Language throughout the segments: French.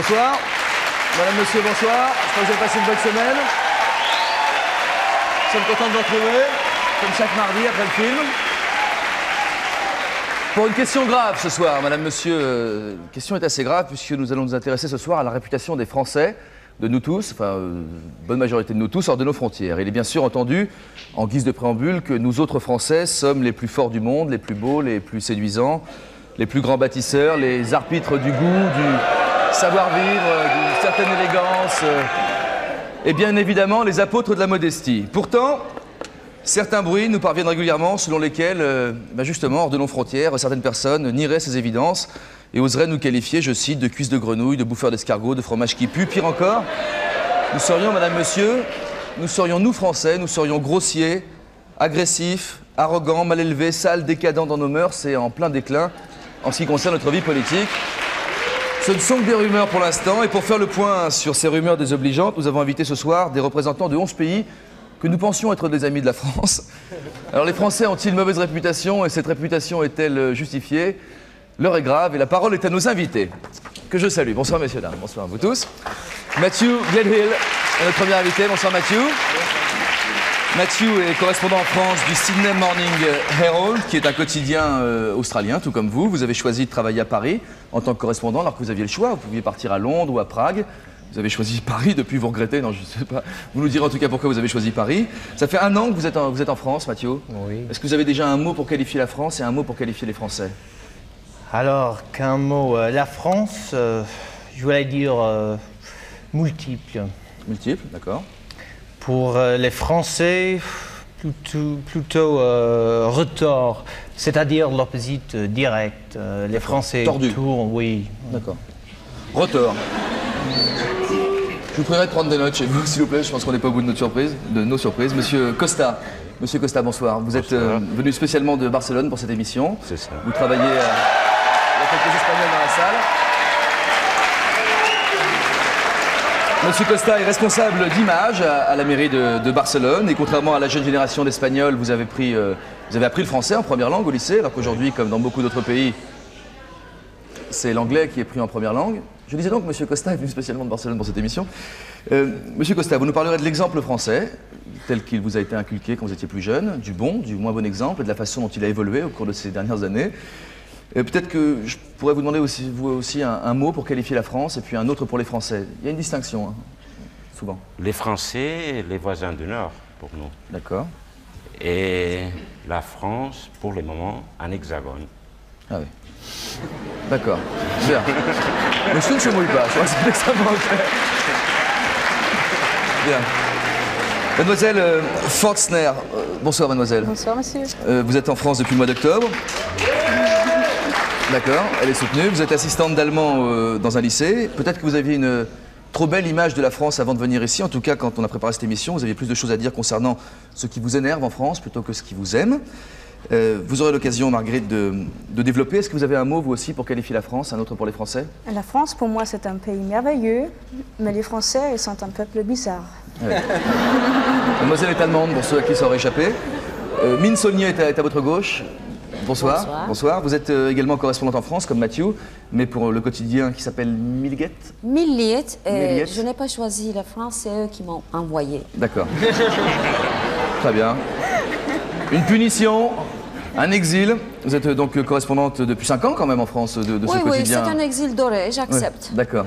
Bonsoir. Madame, monsieur, bonsoir. J'espère que vous avez passé une bonne semaine. Nous sommes contents de vous retrouver, comme chaque mardi après le film. Pour une question grave ce soir, madame, monsieur, la question est assez grave puisque nous allons nous intéresser ce soir à la réputation des Français, de nous tous, enfin, bonne majorité de nous tous, hors de nos frontières. Il est bien sûr entendu, en guise de préambule, que nous autres Français sommes les plus forts du monde, les plus beaux, les plus séduisants, les plus grands bâtisseurs, les arbitres du goût, du savoir-vivre, d'une certaine élégance, et bien évidemment les apôtres de la modestie. Pourtant, certains bruits nous parviennent régulièrement selon lesquels, justement, hors de nos frontières, certaines personnes nieraient ces évidences et oseraient nous qualifier, je cite, de cuisses de grenouille, de bouffeurs d'escargots, de fromage qui pue. Pire encore, nous serions, madame, monsieur, nous Français, nous serions grossiers, agressifs, arrogants, mal élevés, sales, décadents dans nos mœurs et en plein déclin en ce qui concerne notre vie politique. Ce ne sont que des rumeurs pour l'instant, et pour faire le point sur ces rumeurs désobligeantes, nous avons invité ce soir des représentants de 11 pays que nous pensions être des amis de la France. Alors les Français ont-ils une mauvaise réputation, et cette réputation est-elle justifiée? L'heure est grave et la parole est à nos invités, que je salue. Bonsoir messieurs, dames, bonsoir à vous tous. Matthew Gledhill est notre premier invité. Bonsoir Matthew. Matthew est correspondant en France du Sydney Morning Herald, qui est un quotidien australien, tout comme vous. Vous avez choisi de travailler à Paris en tant que correspondant, alors que vous aviez le choix. Vous pouviez partir à Londres ou à Prague. Vous avez choisi Paris, depuis vous regrettez, non je ne sais pas. Vous nous direz en tout cas pourquoi vous avez choisi Paris. Ça fait 1 an que vous êtes en France, Mathieu. Oui. Est-ce que vous avez déjà un mot pour qualifier la France et un mot pour qualifier les Français? Alors, qu'un mot, la France, je voulais dire multiple. Multiple, d'accord. Pour les Français, plutôt retors, c'est-à-dire l'opposite direct. Les Français tordu. Tournent, oui. D'accord. Retors. Je vous prierai de prendre des notes chez vous, s'il vous plaît. Je pense qu'on n'est pas au bout de nos surprises. Monsieur Costa. Monsieur Costa, bonsoir. Vous êtes venu spécialement de Barcelone pour cette émission. C'est ça. Vous travaillez... il y a quelques Espagnols dans la salle. Monsieur Costa est responsable d'image à la mairie de Barcelone. Et contrairement à la jeune génération d'Espagnols, vous avez appris le français en première langue au lycée, alors qu'aujourd'hui, comme dans beaucoup d'autres pays, c'est l'anglais qui est pris en première langue. Je disais donc, Monsieur Costa est venu spécialement de Barcelone pour cette émission. Monsieur Costa, vous nous parlerez de l'exemple français, tel qu'il vous a été inculqué quand vous étiez plus jeune, du bon, du moins bon exemple, et de la façon dont il a évolué au cours de ces dernières années. Peut-être que je pourrais vous demander aussi, vous aussi un mot pour qualifier la France, et puis un autre pour les Français. Il y a une distinction, hein, souvent. Les Français, les voisins du Nord, pour nous. D'accord. Et la France, pour le moment, un hexagone. Ah oui. D'accord. Bien. Monsieur ne se mouille pas, je crois que c'est extrêmement clair. Bien. Mademoiselle Forstner, bonsoir mademoiselle. Bonsoir monsieur. Vous êtes en France depuis le mois d'octobre. D'accord, elle est soutenue. Vous êtes assistante d'allemand dans un lycée. Peut-être que vous aviez une trop belle image de la France avant de venir ici. En tout cas, quand on a préparé cette émission, vous aviez plus de choses à dire concernant ce qui vous énerve en France plutôt que ce qui vous aime. Vous aurez l'occasion, Marguerite, de développer. Est-ce que vous avez un mot, vous aussi, pour qualifier la France, un autre pour les Français? La France, pour moi, c'est un pays merveilleux, mais les Français, ils sont un peuple bizarre. Ouais. Mademoiselle est allemande, pour ceux à qui ça aurait échappé. Mine Saulnier est à votre gauche. Bonsoir. Bonsoir. Bonsoir. Vous êtes également correspondante en France, comme Mathieu, mais pour le quotidien qui s'appelle Milliet. Milliet, Milliet. je n'ai pas choisi la France, c'est eux qui m'ont envoyé. D'accord. Très bien. Une punition, un exil. Vous êtes donc correspondante depuis 5 ans quand même en France de ce Oui, quotidien. c'est un exil doré, j'accepte. Ouais, d'accord.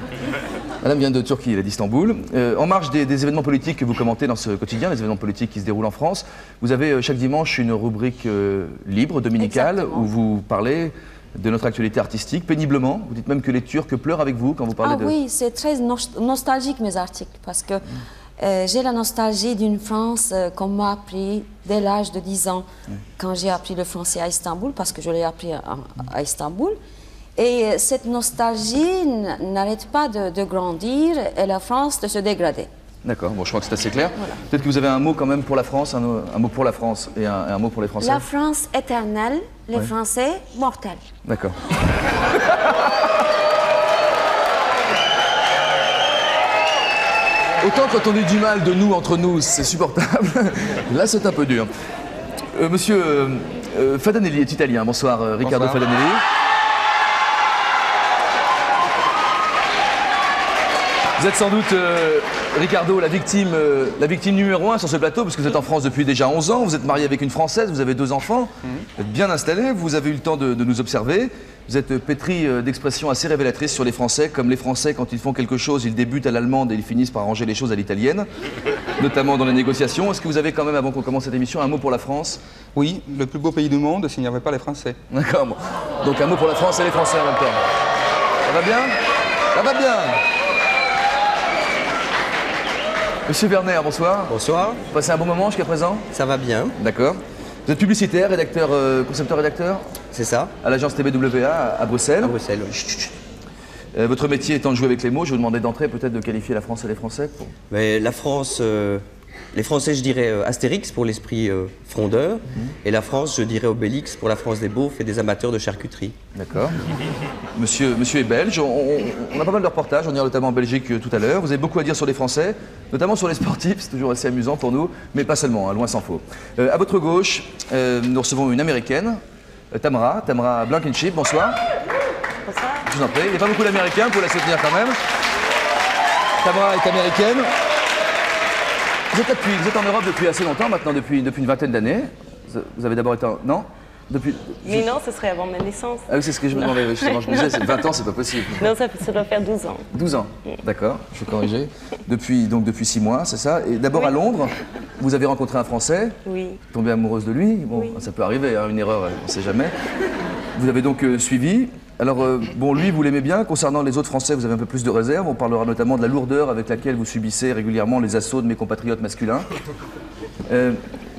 Madame vient de Turquie, elle est d'Istanbul. En marge des événements politiques que vous commentez dans ce quotidien, les événements politiques qui se déroulent en France, vous avez chaque dimanche une rubrique libre, dominicale, Exactement. où vous parlez de notre actualité artistique, péniblement. Vous dites même que les Turcs pleurent avec vous quand vous parlez Ah de... oui, c'est très nostalgique mes articles, parce que j'ai la nostalgie d'une France qu'on m'a appris dès l'âge de 10 ans, quand j'ai appris le français à Istanbul, parce que je l'ai appris à Istanbul. Et cette nostalgie n'arrête pas de grandir et la France de se dégrader. D'accord, bon, je crois que c'est assez clair. Voilà. Peut-être que vous avez un mot quand même pour la France, un mot pour la France et un mot pour les Français. La France éternelle, les Français mortels. D'accord. Autant quand on dit du mal de nous, entre nous, c'est supportable. Là, c'est un peu dur. Monsieur Fadanelli est italien. Bonsoir, Riccardo Bonsoir. Fadanelli. Vous êtes sans doute, Ricardo, la victime numéro 1 sur ce plateau, parce que vous êtes en France depuis déjà 11 ans, vous êtes marié avec une Française, vous avez 2 enfants, vous êtes bien installé, vous avez eu le temps de nous observer. Vous êtes pétri d'expressions assez révélatrices sur les Français, comme les Français, quand ils font quelque chose, ils débutent à l'allemande et ils finissent par arranger les choses à l'italienne, notamment dans les négociations. Est-ce que vous avez quand même, avant qu'on commence cette émission, un mot pour la France? Oui, le plus beau pays du monde s'il n'y avait pas les Français. D'accord. Bon. Donc un mot pour la France et les Français en même temps. Ça va bien? Ça va bien. Monsieur Werner, bonsoir. Bonsoir. Vous passez un bon moment jusqu'à présent? Ça va bien. D'accord. Vous êtes publicitaire, rédacteur, concepteur-rédacteur? C'est ça. À l'agence TBWA à Bruxelles. À Bruxelles, oui. Chut, chut. Votre métier étant de jouer avec les mots, je vous demandais d'entrée peut-être de qualifier la France et les Français pour... Mais la France, les Français, je dirais Astérix pour l'esprit frondeur, et la France, je dirais Obélix pour la France des beaufs et des amateurs de charcuterie. D'accord. Monsieur est belge, on a pas mal de reportages, on ira notamment en Belgique tout à l'heure. Vous avez beaucoup à dire sur les Français, notamment sur les sportifs, c'est toujours assez amusant pour nous, mais pas seulement, hein, loin s'en faut. À votre gauche, nous recevons une Américaine, Tamara Blankenship, bonsoir. Bonsoir. Je vous en prie, il n'y a pas beaucoup d'Américains, pour la soutenir quand même. Tamara est américaine. Vous êtes en Europe depuis assez longtemps maintenant, depuis une vingtaine d'années. Vous avez d'abord été en... Non? Mais non, ce serait avant ma naissance. Ah oui, c'est ce que je me demandais, justement. Je me disais, 20 ans, c'est pas possible. Non, ça doit faire 12 ans. 12 ans, d'accord, je vais corriger. Depuis 6 mois, c'est ça? Et d'abord à Londres, vous avez rencontré un Français, oui. Tombé amoureuse de lui. Bon, oui. Ça peut arriver, hein, une erreur, on ne sait jamais. Vous avez donc suivi. Alors, bon, lui, vous l'aimez bien. Concernant les autres Français, vous avez un peu plus de réserve. On parlera notamment de la lourdeur avec laquelle vous subissez régulièrement les assauts de mes compatriotes masculins.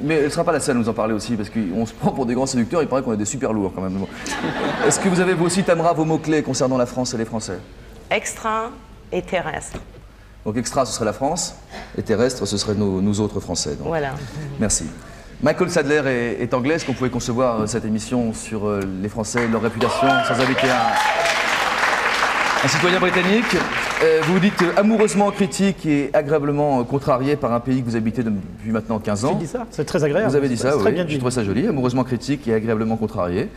Mais elle ne sera pas la seule à nous en parler aussi, parce qu'on se prend pour des grands séducteurs, il paraît qu'on est des super lourds quand même. Bon. Est-ce que vous avez vous aussi, Tamara, vos mots-clés concernant la France et les Français? Extra et terrestre. Donc extra, ce serait la France, et terrestre, ce serait nous autres Français. Donc. Voilà. Merci. Michael Sadler est anglais. Est-ce qu'on pouvait concevoir cette émission sur les Français et leur réputation sans inviter un citoyen britannique? Vous vous dites amoureusement critique et agréablement contrarié par un pays que vous habitez depuis maintenant 15 ans. J'ai dit ça, c'est très agréable. Vous avez dit ça, oui. Très bien dit. Je trouve ça joli, amoureusement critique et agréablement contrarié.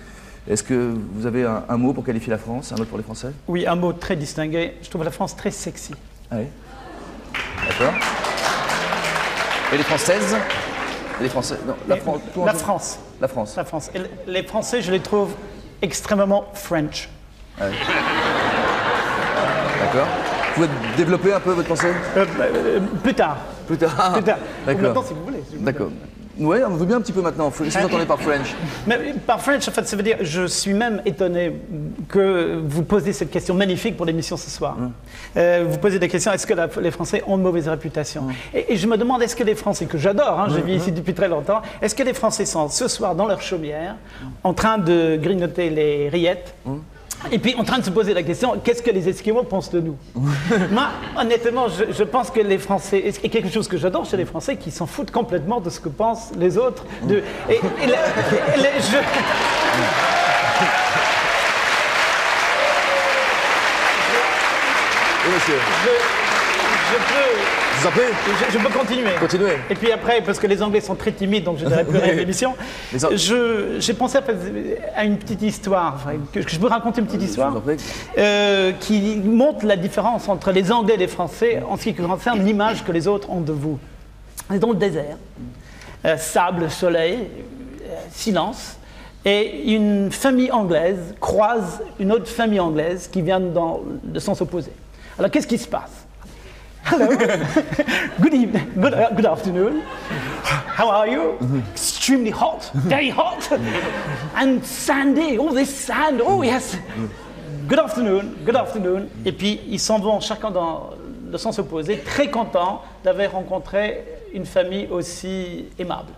Est-ce que vous avez un mot pour qualifier la France, un autre pour les Français? Oui, un mot très distingué. Je trouve la France très sexy. Ah oui. D'accord. Et les Françaises? Les Français, non, la France. La France. La France. La France. Et les Français, je les trouve extrêmement French. Ah oui. D'accord. Vous pouvez développer un peu votre pensée? Plus tard. Plus tard. Plus tard. D'accord. Maintenant, si vous voulez. D'accord. Oui, on veut bien un petit peu maintenant. Qu'est-ce que vous entendez par French? Mais par French, en fait, ça veut dire, je suis même étonné que vous posiez cette question magnifique pour l'émission ce soir. Vous posez des questions, est-ce que les Français ont une mauvaise réputation? Et je me demande, est-ce que les Français, que j'adore, hein, je vis ici depuis très longtemps, est-ce que les Français sont ce soir dans leur chaumière, en train de grignoter les rillettes, et puis en train de se poser la question, qu'est-ce que les Esquimaux pensent de nous? Moi, honnêtement, je pense que les Français, et quelque chose que j'adore chez les Français, qui s'en foutent complètement de ce que pensent les autres. Oui, monsieur. Je peux continuer. Continuez. Et puis après, parce que les Anglais sont très timides, donc je ne dirai plus rien de l'émission, j'ai pensé à une petite histoire, que je peux raconter une petite histoire qui montre la différence entre les Anglais et les Français en ce qui concerne l'image que les autres ont de vous. On est dans le désert, sable, soleil, silence, et une famille anglaise croise une autre famille anglaise qui vient dans le sens opposé. Alors qu'est-ce qui se passe? Hello. Good evening. Good afternoon. How are you? Extremely hot. Very hot. And sandy. All this sand. Oh yes. Good afternoon. Good afternoon. Et puis ils s'en vont chacun dans le sens opposé, très contents d'avoir rencontré une famille aussi aimable.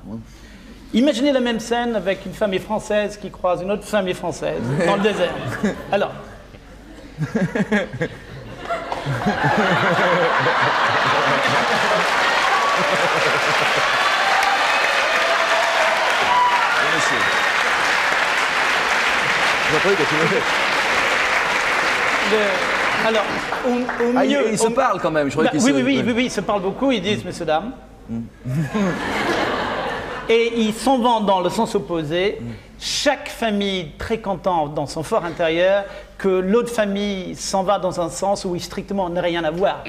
Imaginez la même scène avec une famille française qui croise une autre famille française dans le désert. Alors. Alors, au milieu... Ils se parlent quand même, je croyais qu'ils oui, ils se parlent beaucoup, ils disent « Messieurs, dames ». Et ils s'en vont dans le sens opposé. Chaque famille très contente dans son fort intérieur que l'autre famille s'en va dans un sens où il strictement n'a rien à voir.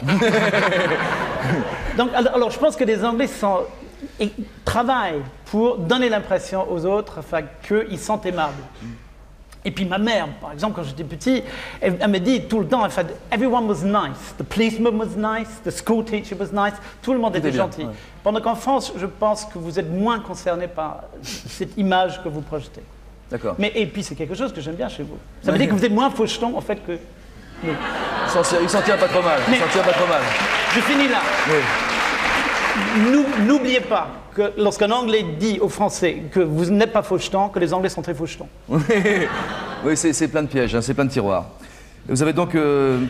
Donc, alors je pense que les Anglais travaillent pour donner l'impression aux autres qu'ils sont aimables. Et puis ma mère, par exemple, quand j'étais petit, elle me dit tout le temps, everyone was nice. The policeman was nice, the school teacher was nice. Tout le monde était gentil. Ouais. Pendant qu'en France, je pense que vous êtes moins concerné par cette image que vous projetez. D'accord. Et puis c'est quelque chose que j'aime bien chez vous. Ça veut dire que vous êtes moins faucheton en fait que nous. Il s'en tient pas trop mal. Je finis là. Oui. N'oubliez pas que lorsqu'un Anglais dit aux Français que vous n'êtes pas faucheton, que les Anglais sont très fauchetons. Oui, c'est plein de pièges, hein, c'est plein de tiroirs. Vous avez donc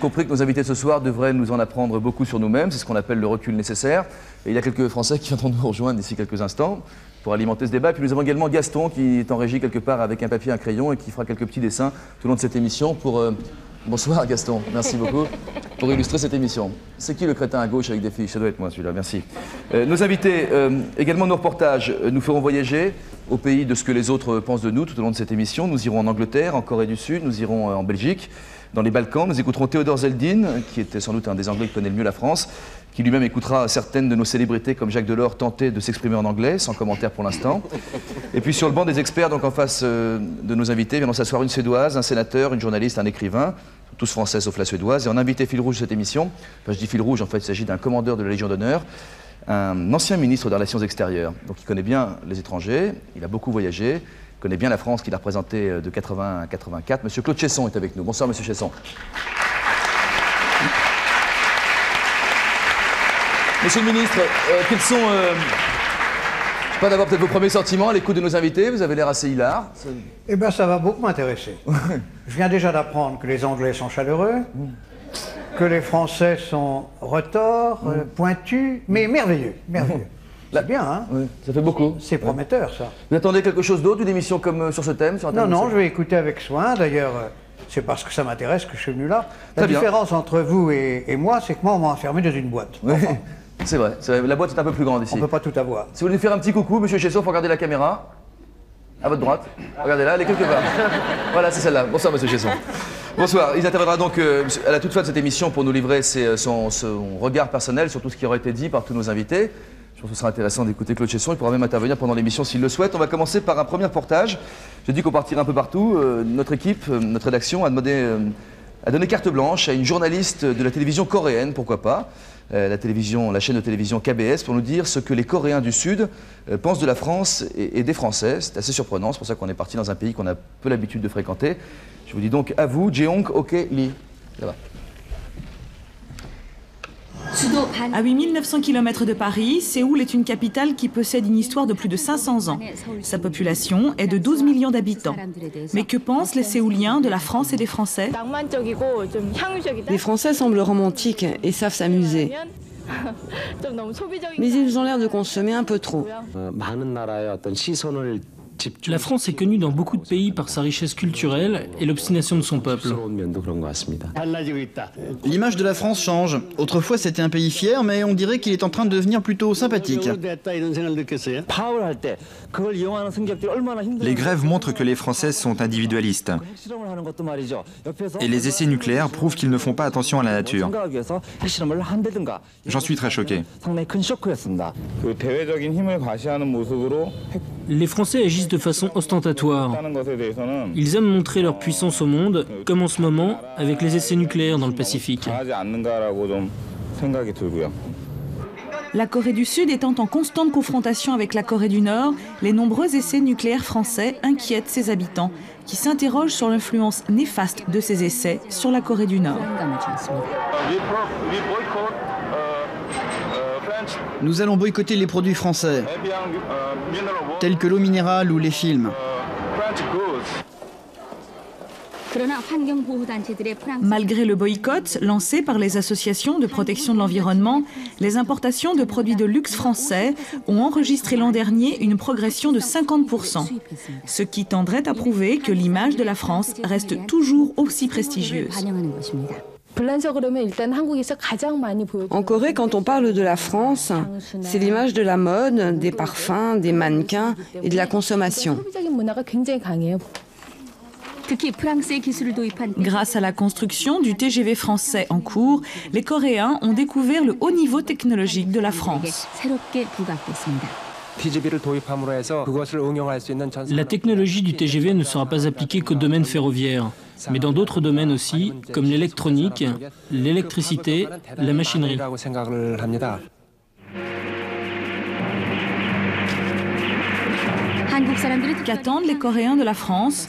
compris que nos invités de ce soir devraient nous en apprendre beaucoup sur nous-mêmes, c'est ce qu'on appelle le recul nécessaire. Et il y a quelques Français qui viendront nous rejoindre d'ici quelques instants pour alimenter ce débat. Et puis nous avons également Gaston qui est en régie quelque part avec un papier, un crayon et qui fera quelques petits dessins tout au long de cette émission pour... Bonsoir Gaston, merci beaucoup pour illustrer cette émission. C'est qui le crétin à gauche avec des fiches? Ça doit être moi celui-là, merci. Nos invités, également nos reportages, nous feront voyager au pays de ce que les autres pensent de nous tout au long de cette émission. Nous irons en Angleterre, en Corée du Sud, nous irons en Belgique, dans les Balkans. Nous écouterons Théodore Zeldin, qui était sans doute un des Anglais qui connaît le mieux la France, qui lui-même écoutera certaines de nos célébrités comme Jacques Delors tenter de s'exprimer en anglais, sans commentaire pour l'instant. Et puis sur le banc des experts, donc en face de nos invités, viendront s'asseoir une Suédoise, un sénateur, une journaliste, un écrivain, tous français sauf la Suédoise. Et en invité fil rouge de cette émission, enfin je dis fil rouge, en fait il s'agit d'un commandeur de la Légion d'honneur, un ancien ministre des Relations extérieures. Donc il connaît bien les étrangers, il a beaucoup voyagé, il connaît bien la France qu'il a représentée de 80 à 84. Monsieur Claude Chesson est avec nous. Bonsoir Monsieur Chesson. Monsieur le ministre, quels sont... je sais pas d'abord peut-être vos premiers sentiments à l'écoute de nos invités, vous avez l'air assez hilar. Eh bien ça va beaucoup m'intéresser. Je viens déjà d'apprendre que les Anglais sont chaleureux, que les Français sont retors, pointus, mais merveilleux, merveilleux. C'est bien, hein? Oui, ça fait beaucoup. C'est prometteur, ça. Vous attendez quelque chose d'autre, une émission comme sur ce thème sur un thème Non, je vais écouter avec soin. D'ailleurs, c'est parce que ça m'intéresse que je suis venu là. La Très différence bien. entre vous et moi, c'est que moi, on m'a enfermé dans une boîte. Oui. Enfin, c'est vrai, la boîte est un peu plus grande ici. on ne peut pas tout avoir. Si vous voulez faire un petit coucou, Monsieur Chesson, il faut regarder la caméra. À votre droite. Regardez là, elle est quelque part. Voilà, c'est celle-là. Bonsoir, Monsieur Chesson. Bonsoir. Il interviendra donc à la toute fin de cette émission pour nous livrer son regard personnel sur tout ce qui aurait été dit par tous nos invités. Je pense que ce sera intéressant d'écouter Claude Chesson. Il pourra même intervenir pendant l'émission s'il le souhaite. On va commencer par un premier reportage. J'ai dit qu'on partirait un peu partout. Notre équipe, notre rédaction a donné carte blanche à une journaliste de la télévision coréenne, pourquoi pas, la chaîne de télévision KBS, pour nous dire ce que les Coréens du Sud pensent de la France et des Français. C'est assez surprenant, c'est pour ça qu'on est parti dans un pays qu'on a peu l'habitude de fréquenter. Je vous dis donc à vous, Jeong Ok Lee. Là-bas. À 8900 km de Paris, Séoul est une capitale qui possède une histoire de plus de 500 ans. Sa population est de 12 millions d'habitants. Mais que pensent les Séouliens de la France et des Français? Les Français semblent romantiques et savent s'amuser. Mais ils ont l'air de consommer un peu trop. La France est connue dans beaucoup de pays par sa richesse culturelle et l'obstination de son peuple. L'image de la France change. Autrefois, c'était un pays fier, mais on dirait qu'il est en train de devenir plutôt sympathique. Les grèves montrent que les Français sont individualistes. Et les essais nucléaires prouvent qu'ils ne font pas attention à la nature. J'en suis très choqué. Les Français agissent de façon ostentatoire. Ils aiment montrer leur puissance au monde, comme en ce moment avec les essais nucléaires dans le Pacifique. La Corée du Sud étant en constante confrontation avec la Corée du Nord, les nombreux essais nucléaires français inquiètent ses habitants, qui s'interrogent sur l'influence néfaste de ces essais sur la Corée du Nord. Nous allons boycotter les produits français, tels que l'eau minérale ou les films. Malgré le boycott lancé par les associations de protection de l'environnement, les importations de produits de luxe français ont enregistré l'an dernier une progression de 50%, ce qui tendrait à prouver que l'image de la France reste toujours aussi prestigieuse. En Corée, quand on parle de la France, c'est l'image de la mode, des parfums, des mannequins et de la consommation. Grâce à la construction du TGV français en cours, les Coréens ont découvert le haut niveau technologique de la France. La technologie du TGV ne sera pas appliquée qu'au domaine ferroviaire, mais dans d'autres domaines aussi, comme l'électronique, l'électricité, la machinerie. Qu'attendent les Coréens de la France?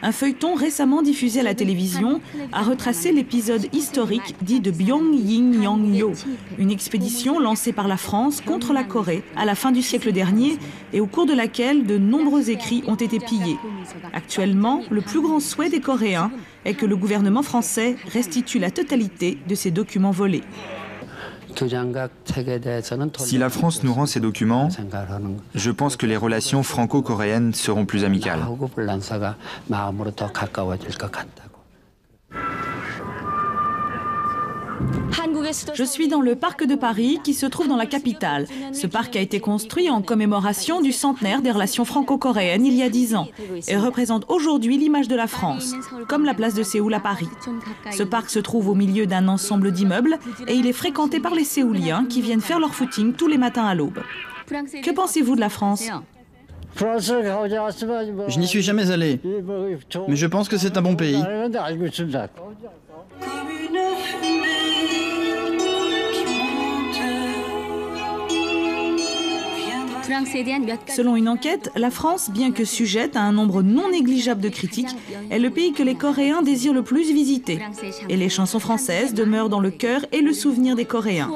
Un feuilleton récemment diffusé à la télévision a retracé l'épisode historique dit de Byong-Yin-Yong-Yo, une expédition lancée par la France contre la Corée à la fin du siècle dernier et au cours de laquelle de nombreux écrits ont été pillés. Actuellement, le plus grand souhait des Coréens est que le gouvernement français restitue la totalité de ces documents volés. Si la France nous rend ces documents, je pense que les relations franco-coréennes seront plus amicales. Je suis dans le parc de Paris qui se trouve dans la capitale. Ce parc a été construit en commémoration du centenaire des relations franco-coréennes il y a 10 ans et représente aujourd'hui l'image de la France, comme la place de Séoul à Paris. Ce parc se trouve au milieu d'un ensemble d'immeubles et il est fréquenté par les Séouliens qui viennent faire leur footing tous les matins à l'aube. Que pensez-vous de la France ? Je n'y suis jamais allé, mais je pense que c'est un bon pays. Selon une enquête, la France, bien que sujette à un nombre non négligeable de critiques, est le pays que les Coréens désirent le plus visiter. Et les chansons françaises demeurent dans le cœur et le souvenir des Coréens.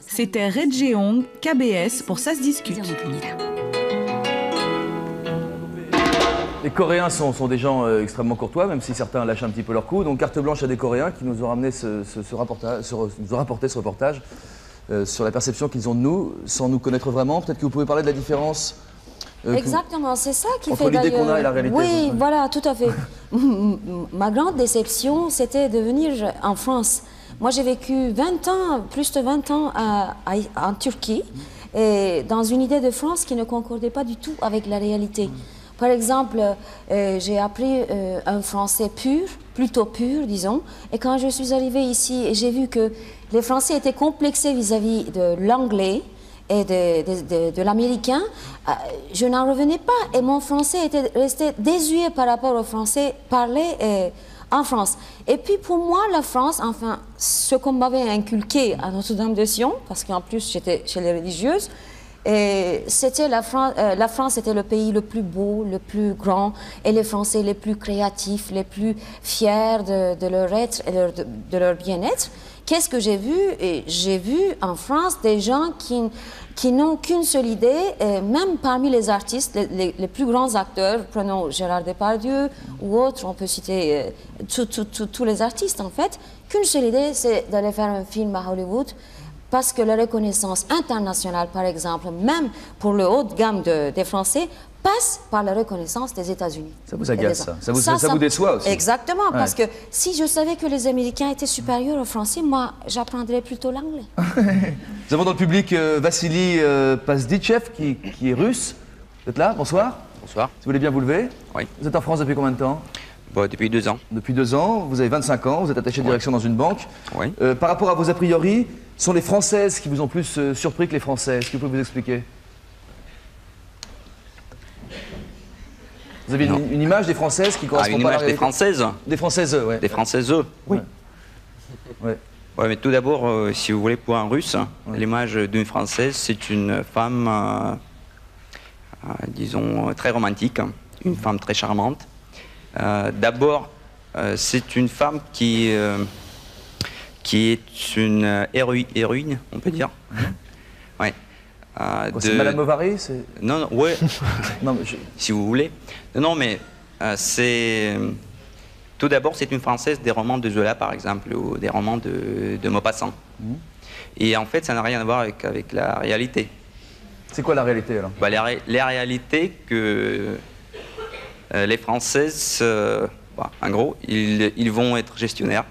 C'était Red Jeong, KBS pour Ça se discute. Les Coréens sont des gens extrêmement courtois, même si certains lâchent un petit peu leur coup. Donc carte blanche à des Coréens qui nous ont ramené nous ont rapporté ce reportage sur la perception qu'ils ont de nous, sans nous connaître vraiment. Peut-être que vous pouvez parler de la différence Exactement, c'est ça qui fait entre l'idée qu'on a et la réalité. Oui, voilà, tout à fait. Ma grande déception, c'était de venir en France. Moi, j'ai vécu 20 ans, plus de 20 ans en Turquie, et dans une idée de France qui ne concordait pas du tout avec la réalité. Par exemple, j'ai appris un français pur, plutôt pur, disons, et quand je suis arrivée ici, j'ai vu que les Français étaient complexés vis-à-vis de l'anglais et de l'américain, je n'en revenais pas, et mon français était resté désuet par rapport au français parlé en France. Et puis pour moi, la France, enfin, ce qu'on m'avait inculqué à Notre-Dame de Sion, parce qu'en plus j'étais chez les religieuses, et c'était la France était le pays le plus beau, le plus grand, et les Français les plus créatifs, les plus fiers de leur être et de leur bien-être. Qu'est-ce que j'ai vu? J'ai vu en France des gens qui n'ont qu'une seule idée, et même parmi les artistes, les plus grands acteurs, prenons Gérard Depardieu ou autres, on peut citer tous les artistes en fait, qu'une seule idée, c'est d'aller faire un film à Hollywood. Parce que la reconnaissance internationale, par exemple, même pour le haut de gamme des Français, passe par la reconnaissance des États-Unis. Ça vous agace, ça vous déçoit aussi. Exactement, ouais. Parce que si je savais que les Américains étaient supérieurs aux Français, moi, j'apprendrais plutôt l'anglais. Nous avons dans le public Vassili Pazdichev, qui est russe. Vous êtes là? Bonsoir. Bonsoir. Si vous voulez bien vous lever. Oui. Vous êtes en France depuis combien de temps? Depuis 2 ans. Depuis 2 ans, vous avez 25 ans, vous êtes attaché de direction dans une banque. Oui. Par rapport à vos a priori, sont les Françaises qui vous ont plus surpris que les Français? Est-ce que vous pouvez vous expliquer? Vous avez une image des Françaises qui correspond une pas à la image des Françaises? Des Françaises, oui. Des Françaises? Oui. Ouais. Ouais, mais tout d'abord, si vous voulez, pour un Russe, l'image d'une Française, c'est une femme, disons, très romantique, une femme très charmante. D'abord, c'est une femme qui est une héroïne, on peut dire. Ouais. C'est Madame Bovary? Non, ouais. Non, si vous voulez. Non, mais c'est... Tout d'abord, c'est une Française des romans de Zola, par exemple, ou des romans de Maupassant. Et en fait, ça n'a rien à voir avec la réalité. C'est quoi la réalité, alors? La réalité que les Françaises, en gros, ils vont être gestionnaires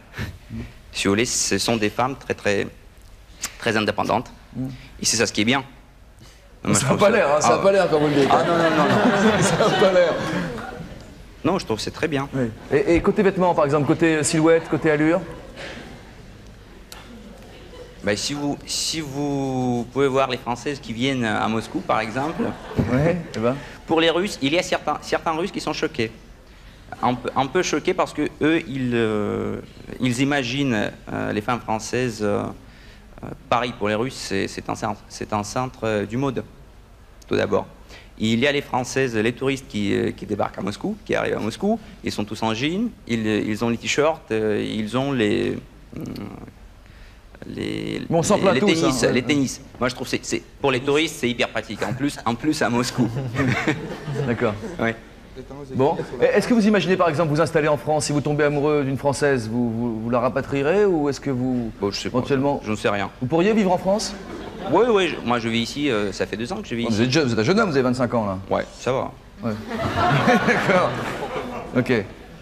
si vous voulez, ce sont des femmes très indépendantes. Et c'est ça ce qui est bien. Ça n'a pas l'air, hein, ça n'a pas l'air comme vous le dites. Ah non. Ça n'a pas l'air. Non, je trouve que c'est très bien. Oui. Et côté vêtements, par exemple, côté silhouette, côté allure? Ben, si vous pouvez voir les Françaises qui viennent à Moscou, par exemple, pour les Russes, il y a certains Russes qui sont choqués. Un peu choqués parce que eux, ils imaginent les femmes françaises. Paris, pour les Russes, c'est un centre du mode, tout d'abord. Il y a les Françaises, les touristes qui débarquent à Moscou, qui arrivent à Moscou, ils sont tous en jean, ils ont les t-shirts, ils ont les tennis, les tennis. Moi, je trouve que pour les touristes, c'est hyper pratique. En plus à Moscou. D'accord. Ouais. Bon, est-ce que vous imaginez par exemple vous installer en France, si vous tombez amoureux d'une Française, vous la rapatrierez ou est-ce que vous éventuellement... Je ne sais rien. Vous pourriez vivre en France? Oui, moi je vis ici, ça fait 2 ans que je vis ici. Vous êtes un jeune homme, vous avez 25 ans là. Ouais, ça va. Ouais. D'accord. Ok.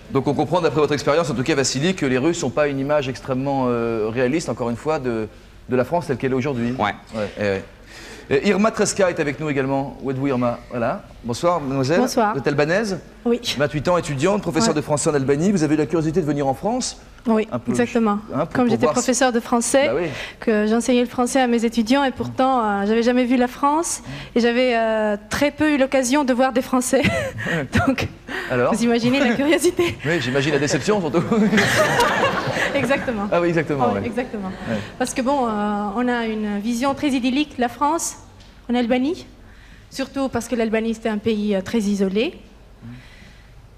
Donc on comprend d'après votre expérience, en tout cas Vassili, que les Russes n'ont pas une image extrêmement réaliste, encore une fois, de la France telle qu'elle est aujourd'hui. Ouais. Irma Treska est avec nous également. Où êtes-vous, Irma? Voilà. Bonsoir, mademoiselle. Bonsoir. Vous êtes albanaise? Oui. 28 ans, étudiante, professeure de français en Albanie. Vous avez eu la curiosité de venir en France? Oui, exactement. Comme j'étais professeur de français, que j'enseignais le français à mes étudiants et pourtant, j'avais jamais vu la France et j'avais très peu eu l'occasion de voir des Français. Donc, alors, vous imaginez la curiosité. Oui, j'imagine la déception surtout. Exactement. Ah oui, exactement. Oui, exactement. Ouais. Parce que bon, on a une vision très idyllique de la France en Albanie, surtout parce que l'Albanie c'était un pays très isolé.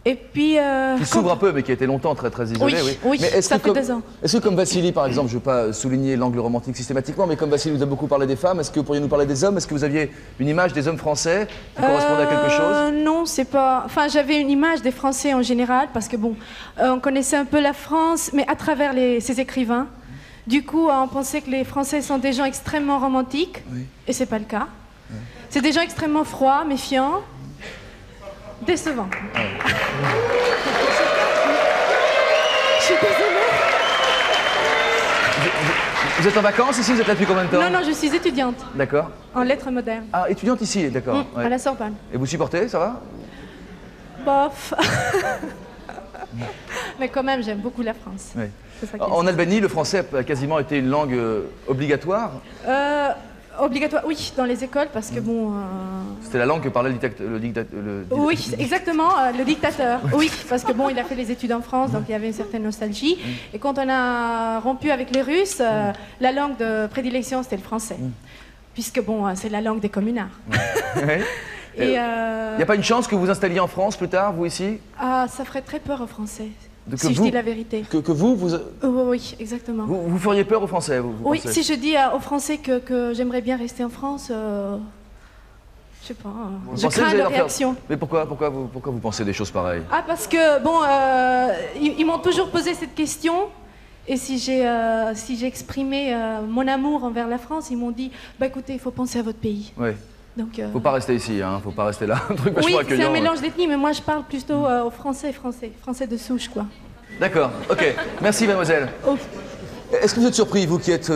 Et puis... qui s'ouvre un peu, mais qui a été longtemps très isolé. Oui, mais ça fait 2 ans. Est-ce que comme Vassili, par exemple, je ne veux pas souligner l'angle romantique systématiquement, mais comme Vassili nous a beaucoup parlé des femmes, est-ce que vous pourriez nous parler des hommes? Est-ce que vous aviez une image des hommes français qui correspondait à quelque chose? Non, c'est pas... Enfin, j'avais une image des Français en général, parce que bon, on connaissait un peu la France, mais à travers ces écrivains. Du coup, on pensait que les Français sont des gens extrêmement romantiques, et c'est pas le cas. C'est des gens extrêmement froids, méfiants, décevants. Je suis désolée. Vous êtes en vacances ici? Vous êtes là depuis combien de temps? Non, je suis étudiante. D'accord. En lettres modernes. Ah, étudiante ici, d'accord. À la Sorbonne. Et vous supportez, ça va? Bof. Mais quand même, j'aime beaucoup la France. Oui. En Albanie, le français a quasiment été une langue obligatoire? Obligatoire, oui, dans les écoles, parce que bon... C'était la langue que parlait le dictateur. Oui, exactement, le dictateur. Oui, parce que bon, il a fait les études en France, donc il y avait une certaine nostalgie. Et quand on a rompu avec les Russes, la langue de prédilection, c'était le français. Puisque bon, c'est la langue des communards. Il n'y a pas une chance que vous installiez en France plus tard, vous ici? Ah, ça ferait très peur aux Français. Si je dis la vérité. Que vous... Oui, exactement. Vous feriez peur aux Français, vous Oui, pensez? si je dis aux Français que j'aimerais bien rester en France, je sais pas, je crains leur réaction. Mais pourquoi vous pensez des choses pareilles? Ah, parce que, bon, ils m'ont toujours posé cette question, et si j'ai exprimé mon amour envers la France, ils m'ont dit, bah écoutez, il faut penser à votre pays. Oui. Donc, faut pas rester ici, hein, faut pas rester là. Un truc oui, accueillant, c'est un mélange d'ethnie, mais moi je parle plutôt aux Français de souche, quoi. D'accord, ok. Merci, mademoiselle. Est-ce que vous êtes surpris, vous qui êtes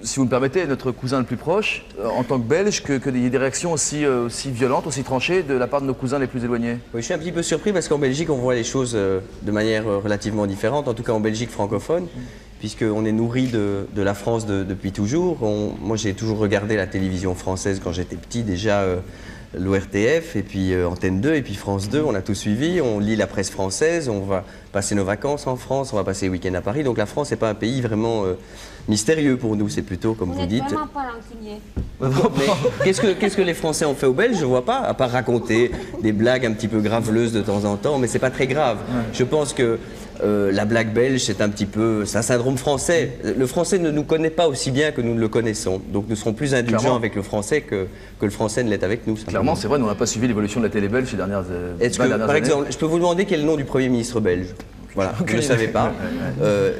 si vous me permettez, notre cousin le plus proche, en tant que Belge, qu'il y ait des réactions aussi violentes, aussi tranchées de la part de nos cousins les plus éloignés? Oui, je suis un petit peu surpris parce qu'en Belgique, on voit les choses de manière relativement différente, en tout cas en Belgique francophone, puisqu'on est nourri de la France depuis toujours. Moi, j'ai toujours regardé la télévision française quand j'étais petit, déjà l'ORTF, et puis Antenne 2, et puis France 2, on a tout suivi, on lit la presse française, on va passer nos vacances en France, on va passer le week-end à Paris, donc la France n'est pas un pays vraiment mystérieux pour nous, c'est plutôt, comme vous dites... vraiment pas rancunier. Qu'est-ce que les Français ont fait aux Belges? Je vois pas, à part raconter des blagues un petit peu graveleuses de temps en temps, mais c'est pas très grave. Je pense que la blague belge, c'est un petit peu... c'est un syndrome français. Le français ne nous connaît pas aussi bien que nous ne le connaissons. Donc nous serons plus indulgents avec le français que le français ne l'est avec nous. Clairement, c'est vrai, nous on n'a pas suivi l'évolution de la télé belge ces dernières années. Par exemple, je peux vous demander quel est le nom du Premier ministre belge? Voilà, vous ne le savez pas.